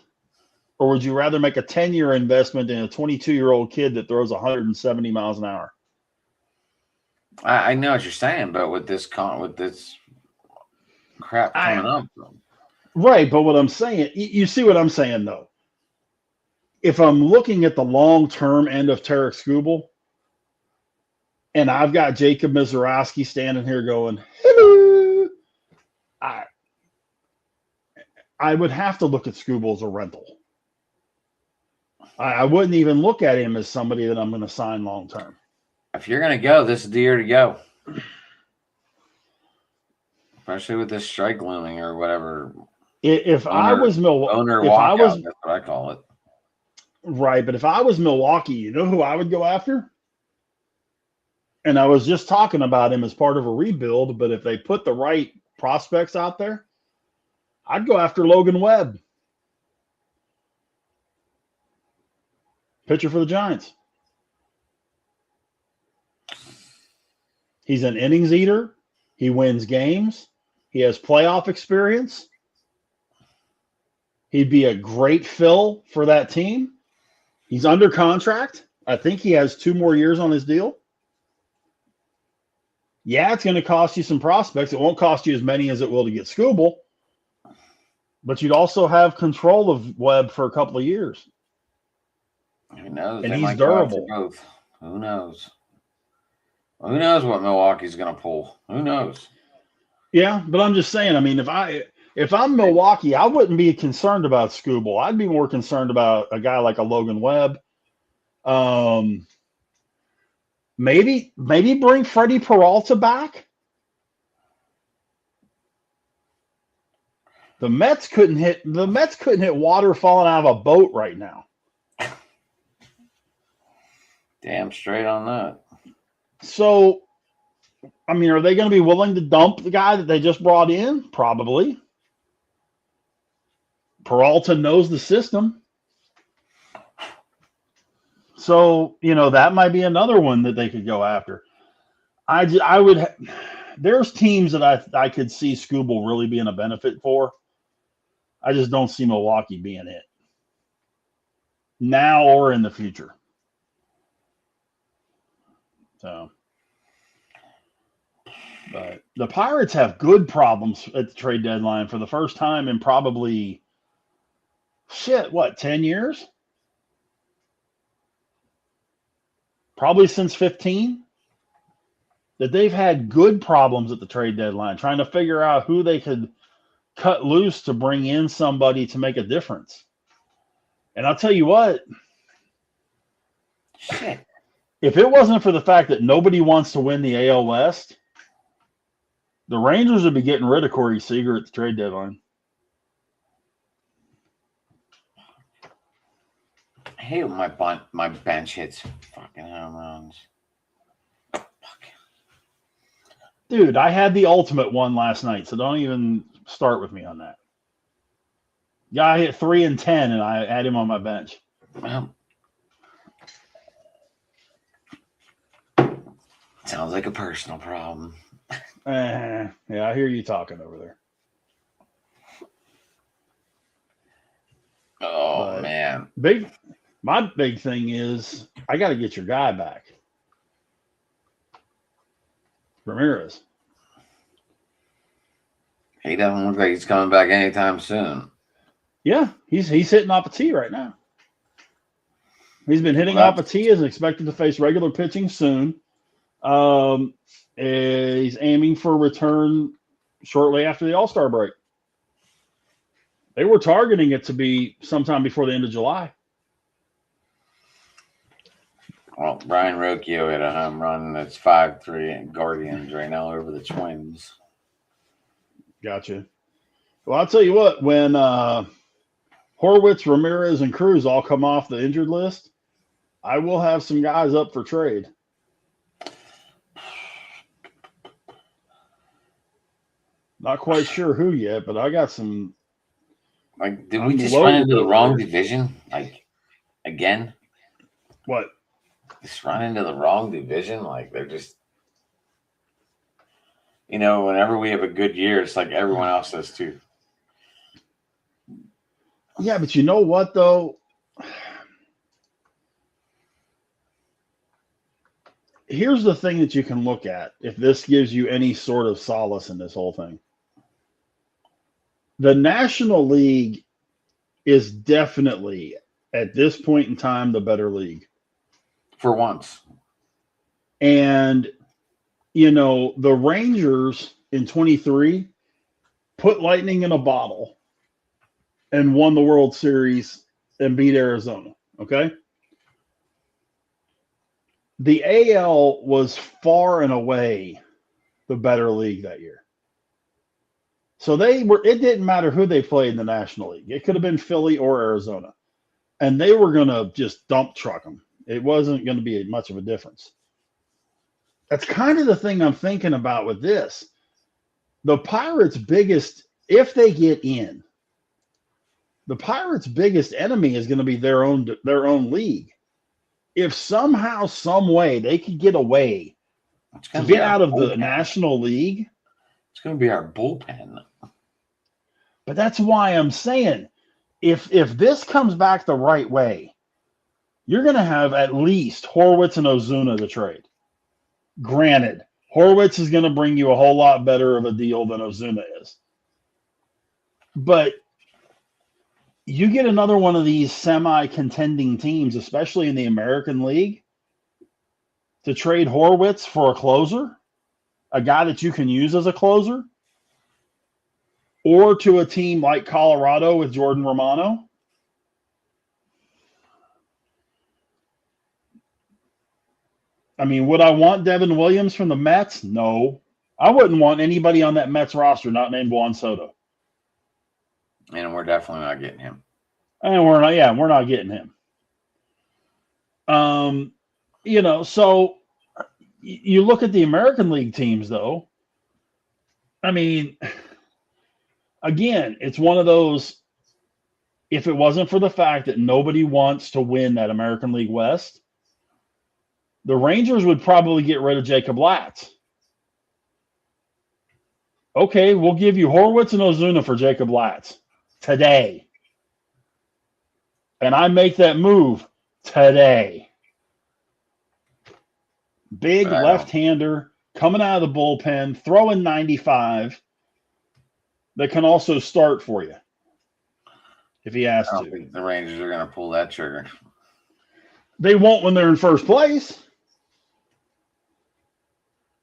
A: or would you rather make a 10-year investment in a 22-year-old kid that throws 170 miles an hour?
B: I know what you're saying, but with this crap coming up,
A: right? But what I'm saying, you see what I'm saying, though. If I'm looking at the long-term end of Tarek Skubal, and I've got Jacob Mizorowski standing here going, hello, I would have to look at Skubal as a rental. I wouldn't even look at him as somebody that I'm going to sign long-term.
B: If you're going to go, this is the year to go. Especially with this strike looming or whatever.
A: If I was Milwaukee,
B: that's what I call it.
A: Right, but if I was Milwaukee, you know who I would go after? And I was just talking about him as part of a rebuild, but if they put the right prospects out there, I'd go after Logan Webb. Pitcher for the Giants. He's an innings eater. He wins games. He has playoff experience. He'd be a great fill for that team. He's under contract. I think he has 2 more years on his deal. Yeah, it's going to cost you some prospects. It won't cost you as many as it will to get Skubal. But you'd also have control of Webb for a couple of years.
B: Who knows?
A: And he's durable.
B: Both. Who knows? Who knows what Milwaukee's going to pull? Who knows?
A: Yeah, but I'm just saying, I mean, if I'm Milwaukee, I wouldn't be concerned about Skubal. I'd be more concerned about a guy like a Logan Webb. Maybe bring Freddie Peralta back. The Mets couldn't hit water falling out of a boat right now.
B: Damn straight on that.
A: So, I mean, are they going to be willing to dump the guy that they just brought in? Probably. Peralta knows the system. So, that might be another one that they could go after. There's teams that I could see Skubal really being a benefit for. I just don't see Milwaukee being it now or in the future. So, but the Pirates have good problems at the trade deadline for the first time in probably 10 years? Probably since 15. That they've had good problems at the trade deadline, trying to figure out who they could cut loose to bring in somebody to make a difference. And I'll tell you what,
B: shit.
A: If it wasn't for the fact that nobody wants to win the AL West, the Rangers would be getting rid of Corey Seager at the trade deadline.
B: I hate when my bench hits fucking home runs.
A: Dude, I had the ultimate one last night, so don't even start with me on that. Guy hit 3 and 10, and I had him on my bench.
B: Well, sounds like a personal problem.
A: Yeah, I hear you talking over there.
B: Oh, man.
A: My big thing is I got to get your guy back. Ramirez.
B: He doesn't look like he's coming back anytime soon.
A: Yeah, he's hitting off a tee right now. He's been hitting off a tee, is expected to face regular pitching soon. He's aiming for a return shortly after the All-Star break. They were targeting it to be sometime before the end of July.
B: Well, Brian Rocchio hit a home run that's 5-3 and Guardians right now over the Twins.
A: Gotcha. Well, I'll tell you what, when Horwitz, Ramirez, and Cruz all come off the injured list, I will have some guys up for trade. Not quite sure who yet, but I got some.
B: Like, did we just run into the wrong division? Like, again?
A: What?
B: Just run into the wrong division? Like, they're just, whenever we have a good year, it's like everyone else does too.
A: Yeah, but you know what, though? Here's the thing that you can look at, if this gives you any sort of solace in this whole thing. The National League is definitely, at this point in time, the better league.
B: For once.
A: And, the Rangers in 23 put lightning in a bottle and won the World Series and beat Arizona, okay? The AL was far and away the better league that year. So it didn't matter who they played in the National League. It could have been Philly or Arizona. And they were going to just dump truck them. It wasn't going to be much of a difference. That's kind of the thing I'm thinking about with this. The Pirates' if they get in, the Pirates' biggest enemy is going to be their own league. If somehow, some way, they could get away to get out of the National League,
B: it's going to be our bullpen.
A: But that's why I'm saying, if this comes back the right way, you're going to have at least Horwitz and Ozuna to trade. Granted, Horwitz is going to bring you a whole lot better of a deal than Ozuna is. But you get another one of these semi-contending teams, especially in the American League, to trade Horwitz for a closer, a guy that you can use as a closer, or to a team like Colorado with Jordan Romano. I mean, would I want Devin Williams from the Mets? No. I wouldn't want anybody on that Mets roster not named Juan Soto.
B: And we're definitely not getting him.
A: And we're not getting him. So you look at the American League teams, though. I mean, again, it's one of those. If it wasn't for the fact that nobody wants to win that American League West, the Rangers would probably get rid of Jacob Latz. Okay, we'll give you Horwitz and Ozuna for Jacob Latz today. And I make that move today. Big left-hander coming out of the bullpen, throwing 95 that can also start for you if he has to.
B: I don't think the Rangers are going to pull that trigger.
A: They won't when they're in first place.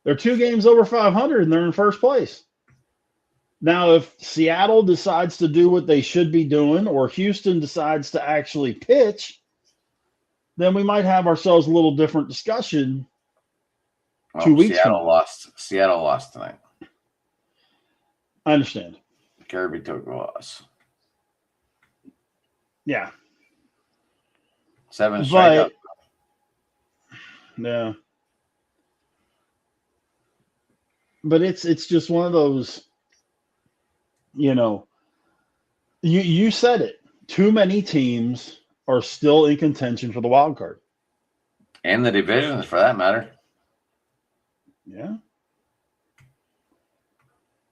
A: They're 2 games over 500 and they're in first place. Now, if Seattle decides to do what they should be doing or Houston decides to actually pitch, then we might have ourselves a little different discussion 2 weeks
B: Seattle
A: from
B: now. Seattle lost tonight.
A: I understand.
B: Kirby took a loss.
A: Yeah.
B: 7 strikeouts.
A: Yeah. But it's just one of those, you said it. Too many teams are still in contention for the wild card.
B: And the divisions, for that matter.
A: Yeah.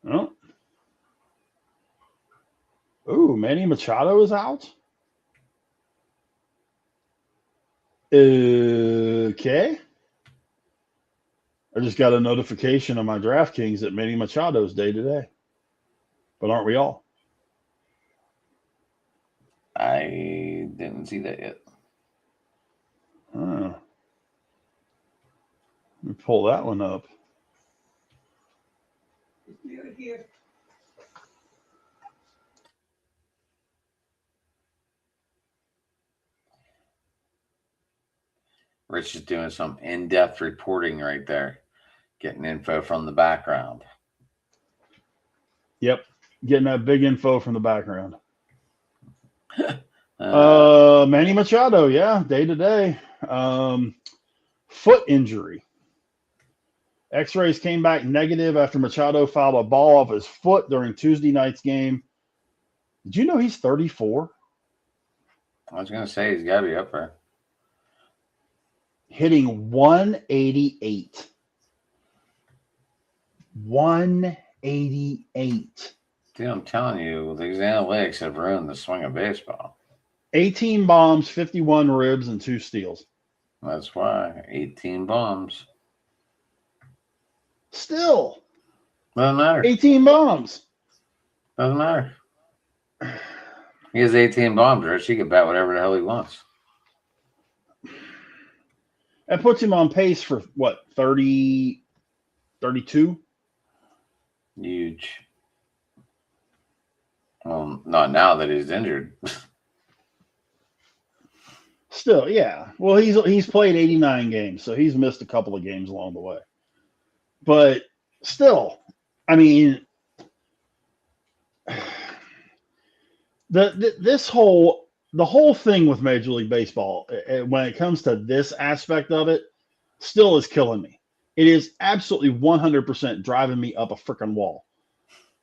A: Oh. Ooh, Manny Machado is out. Okay. I just got a notification on my DraftKings that Manny Machado's day today. But aren't we all?
B: I didn't see that yet.
A: Let me pull that one up.
B: Rich is doing some in-depth reporting right there, getting info from the background.
A: Yep, getting that big info from the background. Manny Machado, yeah, day to day. Foot injury. X-rays came back negative after Machado fouled a ball off his foot during Tuesday night's game. Did you know he's 34?
B: I was going to say he's got to be up there.
A: Hitting 188. 188.
B: Dude, I'm telling you, these analytics have ruined the swing of baseball.
A: 18 bombs, 51 ribs, and 2 steals.
B: That's why. 18 bombs.
A: Still.
B: Doesn't matter.
A: 18 bombs.
B: Doesn't matter. He has 18 bombs, Rich. He can bat whatever the hell he wants.
A: That puts him on pace for, what, 30, 32?
B: Huge. Well, not now that he's injured.
A: Still, yeah. Well, he's played 89 games, so he's missed a couple of games along the way. But still, I mean, the whole thing with Major League Baseball, when it comes to this aspect of it, still is killing me. It is absolutely 100% driving me up a freaking wall.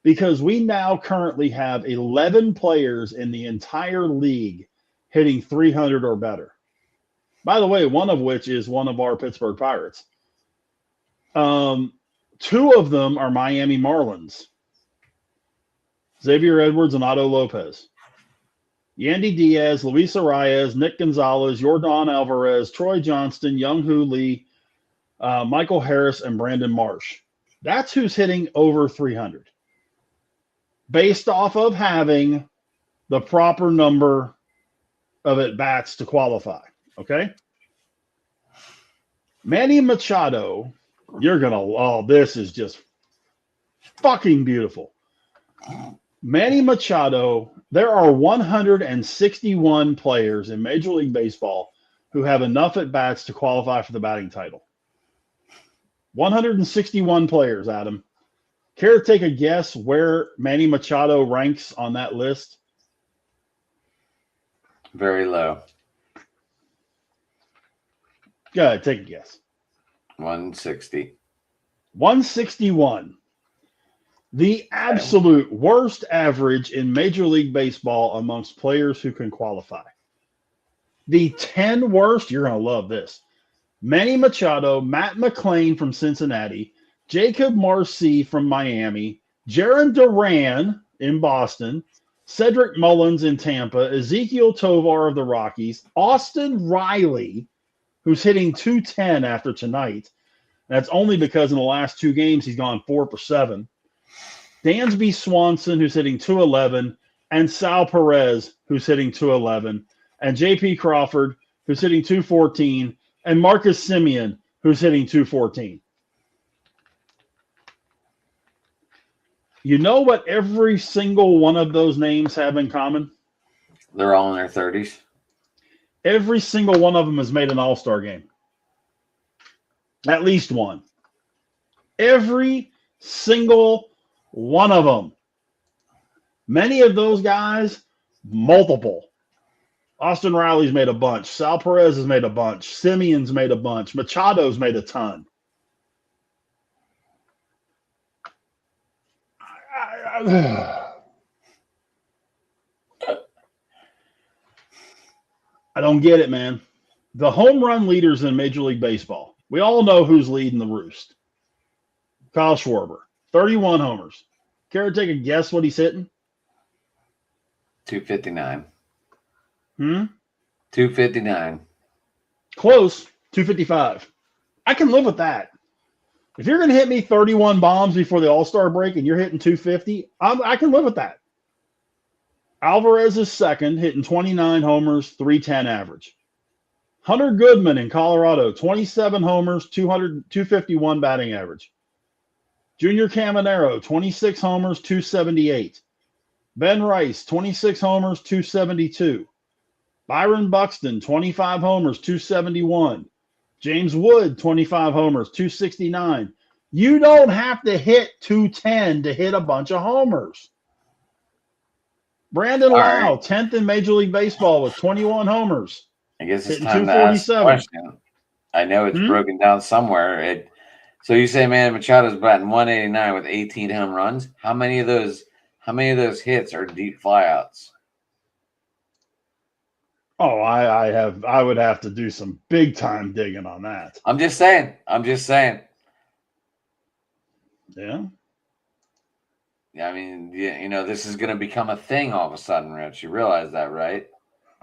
A: Because we now currently have 11 players in the entire league hitting 300 or better. By the way, one of which is one of our Pittsburgh Pirates. 2 of them are Miami Marlins. Xavier Edwards and Otto Lopez. Yandy Diaz, Luis Arias, Nick Gonzalez, Yordan Alvarez, Troy Johnston, Young-Hoo Lee, Michael Harris, and Brandon Marsh. That's who's hitting over 300. Based off of having the proper number of at-bats to qualify, okay? Manny Machado, this is just fucking beautiful. Manny Machado, there are 161 players in Major League Baseball who have enough at-bats to qualify for the batting title. 161 players, Adam. Care to take a guess where Manny Machado ranks on that list
B: Very low.
A: Go ahead, take a guess.
B: 160.
A: 161. The absolute worst average in Major League Baseball amongst players who can qualify. The 10 worst, you're going to love this. Manny Machado, Matt McClain from Cincinnati, Jacob Marcy from Miami, Jaron Duran in Boston, Cedric Mullins in Tampa, Ezekiel Tovar of the Rockies, Austin Riley, who's hitting 210 after tonight. That's only because in the last 2 games he's gone 4 for 7. Dansby Swanson, who's hitting 211, and Sal Perez, who's hitting 211, and J.P. Crawford, who's hitting 214, and Marcus Semien, who's hitting 214. You know what every single one of those names have in common?
B: They're all in their 30s.
A: Every single one of them has made an all-star game. At least one. Every single one of them. Many of those guys, multiple. Austin Riley's made a bunch. Sal Perez has made a bunch. Simeon's made a bunch. Machado's made a ton. I don't get it, man. The home run leaders in Major League Baseball. We all know who's leading the roost. Kyle Schwarber, 31 homers. Care to take a guess what he's hitting?
B: 259.
A: 259. Close. 255. I can live with that. If you're going to hit me 31 bombs before the All-Star break and you're hitting 250, I can live with that. Alvarez is second, hitting 29 homers, 310 average. Hunter Goodman in Colorado, 27 homers, 251 batting average. Junior Caminero, 26 homers, 278. Ben Rice, 26 homers, 272. Byron Buxton, 25 homers, 271. James Wood, 25 homers, 269. You don't have to hit 210 to hit a bunch of homers. Brandon Lau, 10th in Major League Baseball with 21 homers.
B: I guess it's time to ask the question. I know it's broken down somewhere. So you say, man, Machado's batting 189 with 18 home runs. How many of those hits are deep flyouts?
A: Oh, I would have to do some big time digging on that.
B: I'm just saying.
A: Yeah.
B: I mean, this is going to become a thing all of a sudden, Rich. You realize that, right?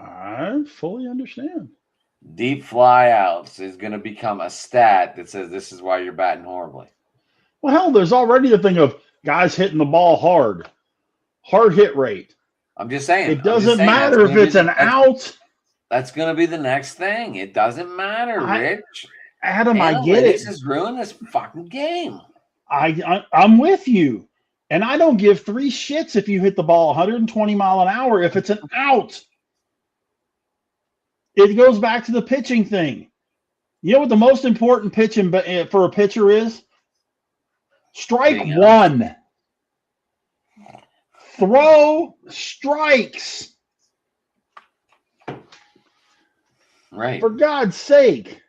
A: I fully understand.
B: Deep flyouts is going to become a stat that says this is why you're batting horribly.
A: Well, hell, there's already a thing of guys hitting the ball hard hit rate.
B: I'm just saying.
A: It doesn't matter if it's an out.
B: That's going to be the next thing. It doesn't matter, Rich.
A: Adam, I get it.
B: This has ruined this fucking game.
A: I'm with you. And I don't give 3 shits if you hit the ball 120 mile an hour if it's an out. It goes back to the pitching thing. You know what the most important pitching for a pitcher is? Strike one. Throw strikes.
B: Right.
A: For God's sake.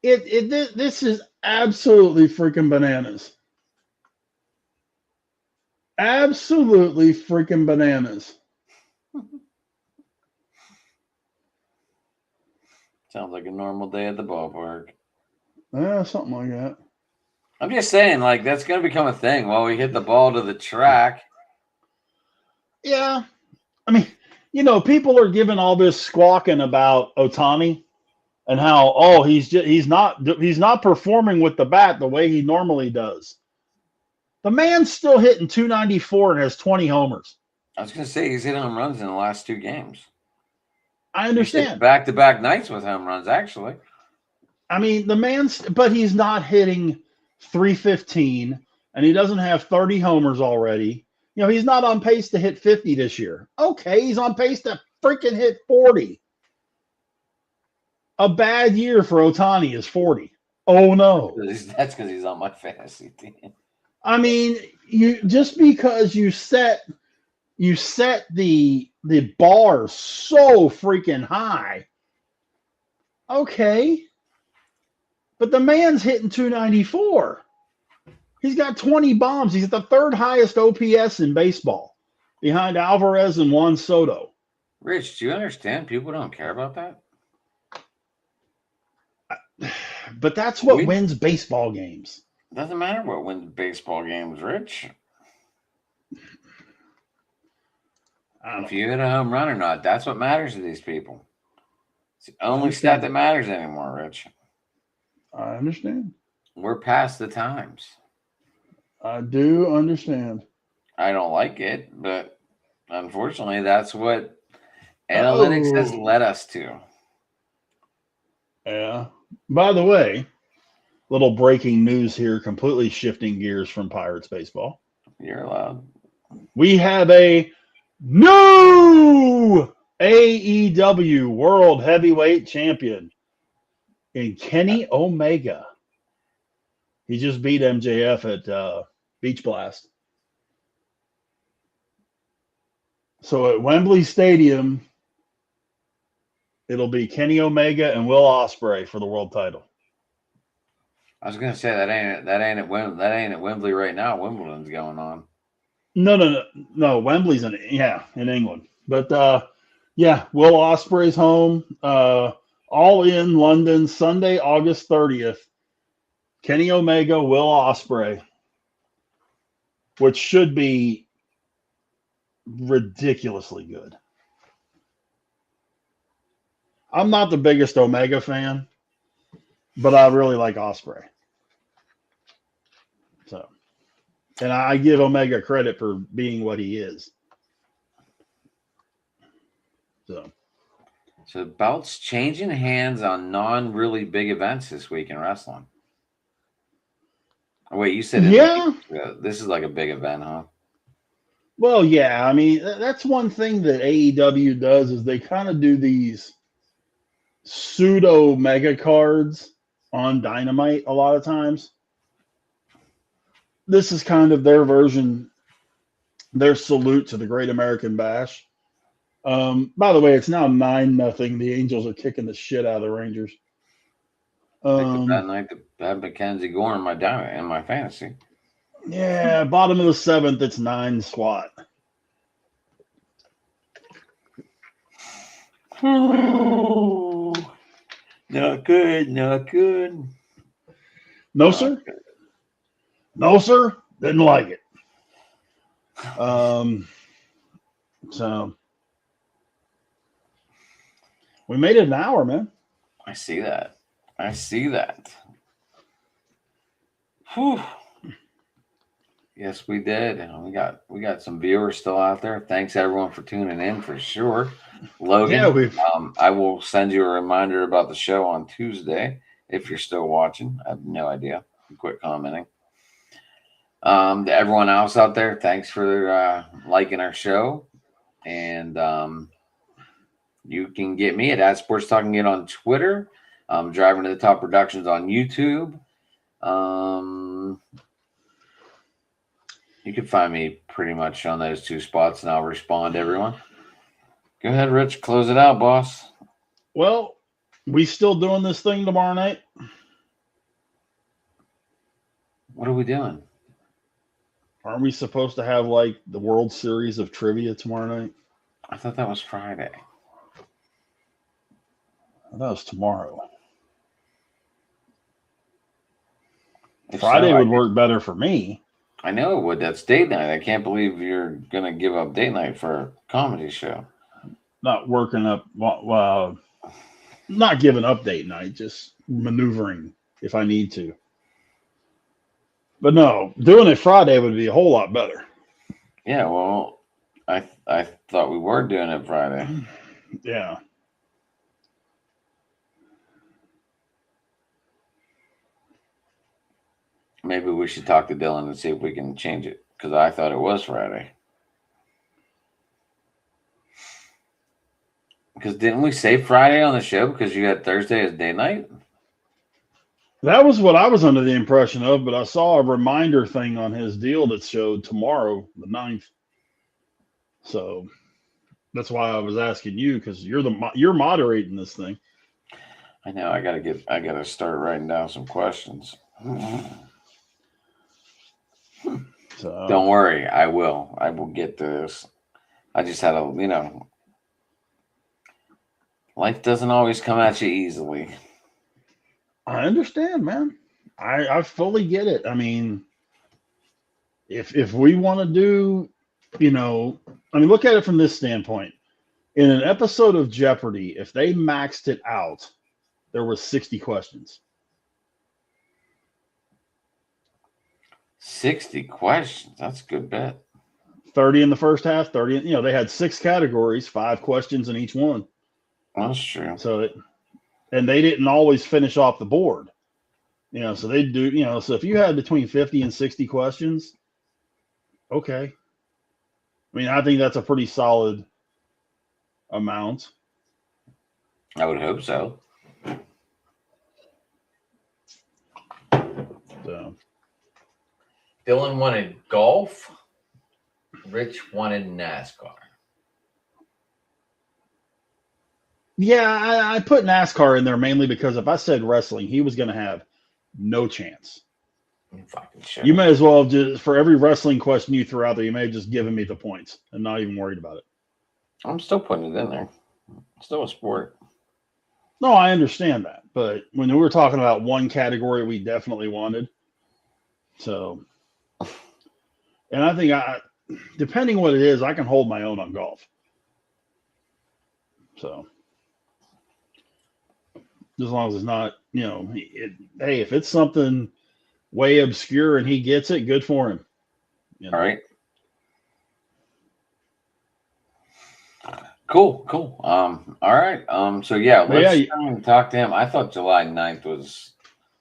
A: This is absolutely freaking bananas. Absolutely freaking bananas.
B: Sounds like a normal day at the ballpark.
A: Yeah, something like that.
B: I'm just saying, that's going to become a thing while we hit the ball to the track.
A: Yeah. I mean, people are giving all this squawking about Ohtani and how, he's not performing with the bat the way he normally does. The man's still hitting 294 and has 20 homers.
B: I was going to say he's hit home runs in the last 2 games.
A: I understand.
B: Back-to-back nights with home runs, actually.
A: I mean, but he's not hitting 315, and he doesn't have 30 homers already. He's not on pace to hit 50 this year. Okay, he's on pace to freaking hit 40. A bad year for Ohtani is 40. Oh, no.
B: That's because he's on my fantasy team.
A: I mean, just because you set you set the bar so freaking high. Okay. But the man's hitting 294. He's got 20 bombs. He's at the third highest OPS in baseball, behind Alvarez and Juan Soto.
B: Rich, do you understand people don't care about that?
A: But that's what wins baseball games.
B: Doesn't matter what wins baseball games, Rich. If you hit a home run or not, that's what matters to these people. It's the only stat that matters anymore, Rich.
A: I understand.
B: We're past the times.
A: I do understand.
B: I don't like it, but unfortunately, that's what analytics has led us to.
A: Yeah. By the way, little breaking news here, completely shifting gears from Pirates baseball.
B: You're allowed.
A: We have a new AEW World Heavyweight Champion in Kenny Omega. He just beat MJF at Beach Blast. So at Wembley Stadium, it'll be Kenny Omega and Will Ospreay for the world title.
B: I was gonna say that ain't at Wembley right now. Wimbledon's going on.
A: No. Wembley's in England. But Will Ospreay's home. All in London, Sunday, August 30th. Kenny Omega, Will Ospreay, which should be ridiculously good. I'm not the biggest Omega fan, but I really like Ospreay. So, and I give Omega credit for being what he is.
B: So belts changing hands on non-really big events this week in wrestling. Oh, wait, you said this is like a big event, huh?
A: Well, yeah. I mean, that's one thing that AEW does is they kind of do these pseudo mega cards on Dynamite a lot of times. This is kind of their version, their salute to the Great American Bash. By the way, it's now 9-0. The Angels are kicking the shit out of the Rangers.
B: That night to have Mackenzie Gore in my fantasy.
A: Yeah, bottom of the 7th, it's 9 SWAT.
B: Oh, not good.
A: No, sir. No, sir. Didn't like it. So we made it an hour, man.
B: I see that. Whew. Yes, we did. And we got some viewers still out there. Thanks everyone for tuning in for sure. Logan, I will send you a reminder about the show on Tuesday if you're still watching. I have no idea. Quit commenting. To everyone else out there, thanks for liking our show. And you can get me at Sports Talkj on Twitter. Driving to the Top Productions on YouTube. You can find me pretty much on those 2 spots, and I'll respond to everyone. Go ahead, Rich. Close it out, boss.
A: Well, we still doing this thing tomorrow night?
B: What are we doing?
A: Aren't we supposed to have like the World Series of Trivia tomorrow night?
B: I thought that was Friday.
A: That was tomorrow. Friday would work better for me.
B: I know it would. That's date night. I can't believe you're going to give up date night for a comedy show.
A: Not working up, not giving up date night, just maneuvering if I need to. But no, doing it Friday would be a whole lot better.
B: Yeah, well, I thought we were doing it Friday.
A: Yeah.
B: Maybe we should talk to Dylan and see if we can change it, because I thought it was Friday. Because didn't we say Friday on the show because you had Thursday as day night?
A: That was what I was under the impression of, but I saw a reminder thing on his deal that showed tomorrow, the 9th. So that's why I was asking you, because you're moderating this thing.
B: I know. I gotta start writing down some questions. So don't worry, I will get this. I just had life doesn't always come at you easily.
A: I understand, man. I fully get it. I mean, if we want to do, look at it from this standpoint. In an episode of Jeopardy, if they maxed it out, there was 60 questions.
B: 60 questions. That's a good bet.
A: 30 in the first half, 30. They had 6 categories, 5 questions in each one.
B: That's true.
A: So and they didn't always finish off the board. So they do. So if you had between 50 and 60 questions, okay. I mean, I think that's a pretty solid amount.
B: I would hope so. Dylan wanted golf. Rich wanted NASCAR.
A: Yeah, I put NASCAR in there mainly because if I said wrestling, he was going to have no chance. You may as well just, for every wrestling question you threw out there, you may have just given me the points and not even worried about it.
B: I'm still putting it in there. It's still a sport.
A: No, I understand that. But when we were talking about one category we definitely wanted. So, and I think depending what it is, I can hold my own on golf. So, as long as it's not, hey, if it's something way obscure and he gets it, good for him.
B: All right. Cool. All right. So yeah, let's talk to him. I thought July 9th was.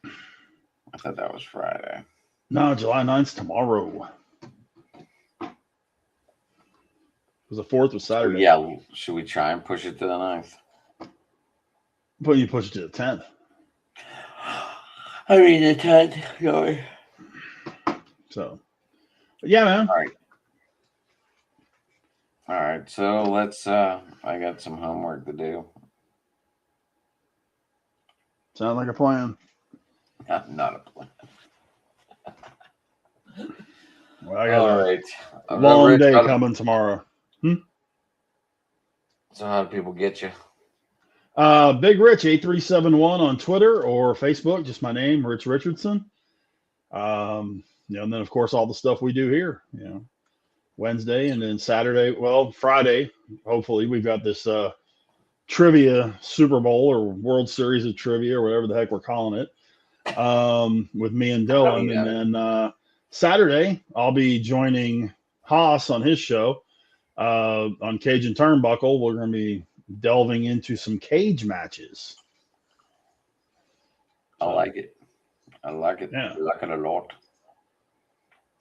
B: I thought that was Friday.
A: No, July 9th's tomorrow. Because the 4th was Saturday.
B: Yeah. Should we try and push it to the 9th?
A: But you push it to the 10th.
B: I mean the 10th. Sorry.
A: So, yeah, man.
B: All right. So let's. I got some homework to do.
A: Sound like a plan.
B: Not a plan.
A: Well, I got a long day coming tomorrow.
B: So how do people get you?
A: Big Rich 8371 on Twitter or Facebook, just my name, Rich Richardson. And then of course all the stuff we do here, Wednesday and then Saturday, Friday, hopefully we've got this trivia Super Bowl or World Series of Trivia or whatever the heck we're calling it, with me and Dylan. And then Saturday I'll be joining Haas on his show on Cage and Turnbuckle. We're going to be delving into some cage matches.
B: I like it. Yeah. I like it a lot.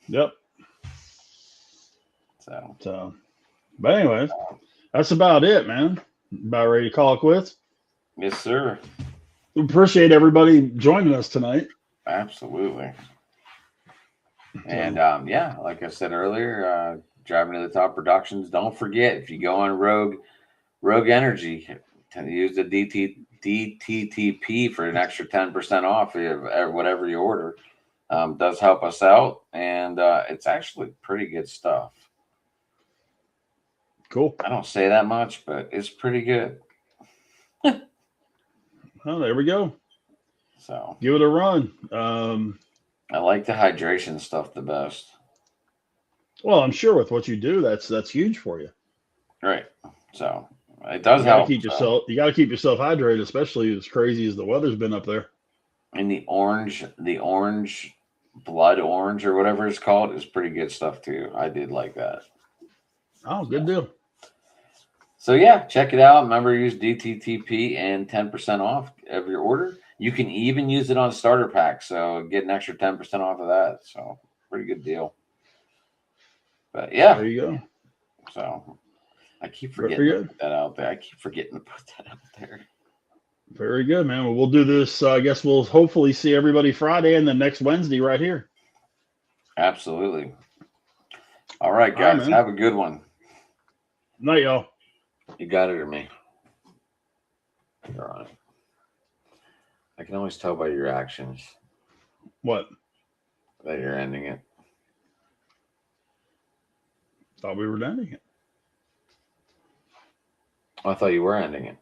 A: Yep. So, but anyways, that's about it, man. About ready to call it quits?
B: Yes, sir.
A: We appreciate everybody joining us tonight.
B: Absolutely. And like I said earlier, Driving to the Top Productions. Don't forget, if you go on Rogue Energy, to use the DTTP for an extra 10% off whatever you order. Does help us out, and it's actually pretty good stuff.
A: Cool.
B: I don't say that much, but it's pretty good.
A: Well, there we go.
B: So
A: give it a run.
B: I like the hydration stuff the best.
A: Well, I'm sure with what you do, that's huge for you.
B: Right. So it does help.
A: You got to keep yourself hydrated, especially as crazy as the weather's been up there.
B: And the orange blood orange or whatever it's called is pretty good stuff too. I did like that.
A: Oh, good deal.
B: So yeah, check it out. Remember, use DTTP and 10% off of your order. You can even use it on starter packs, so get an extra 10% off of that. So pretty good deal. But yeah,
A: there you go.
B: So I keep forgetting to put that out there.
A: Very good, man. Well, we'll do this. I guess we'll hopefully see everybody Friday and then next Wednesday right here.
B: Absolutely. All right, guys. Have a good one.
A: Night, y'all.
B: You got it or me? You're on it. I can always tell by your actions.
A: What?
B: That you're ending it.
A: Thought we were ending it.
B: I thought you were ending it.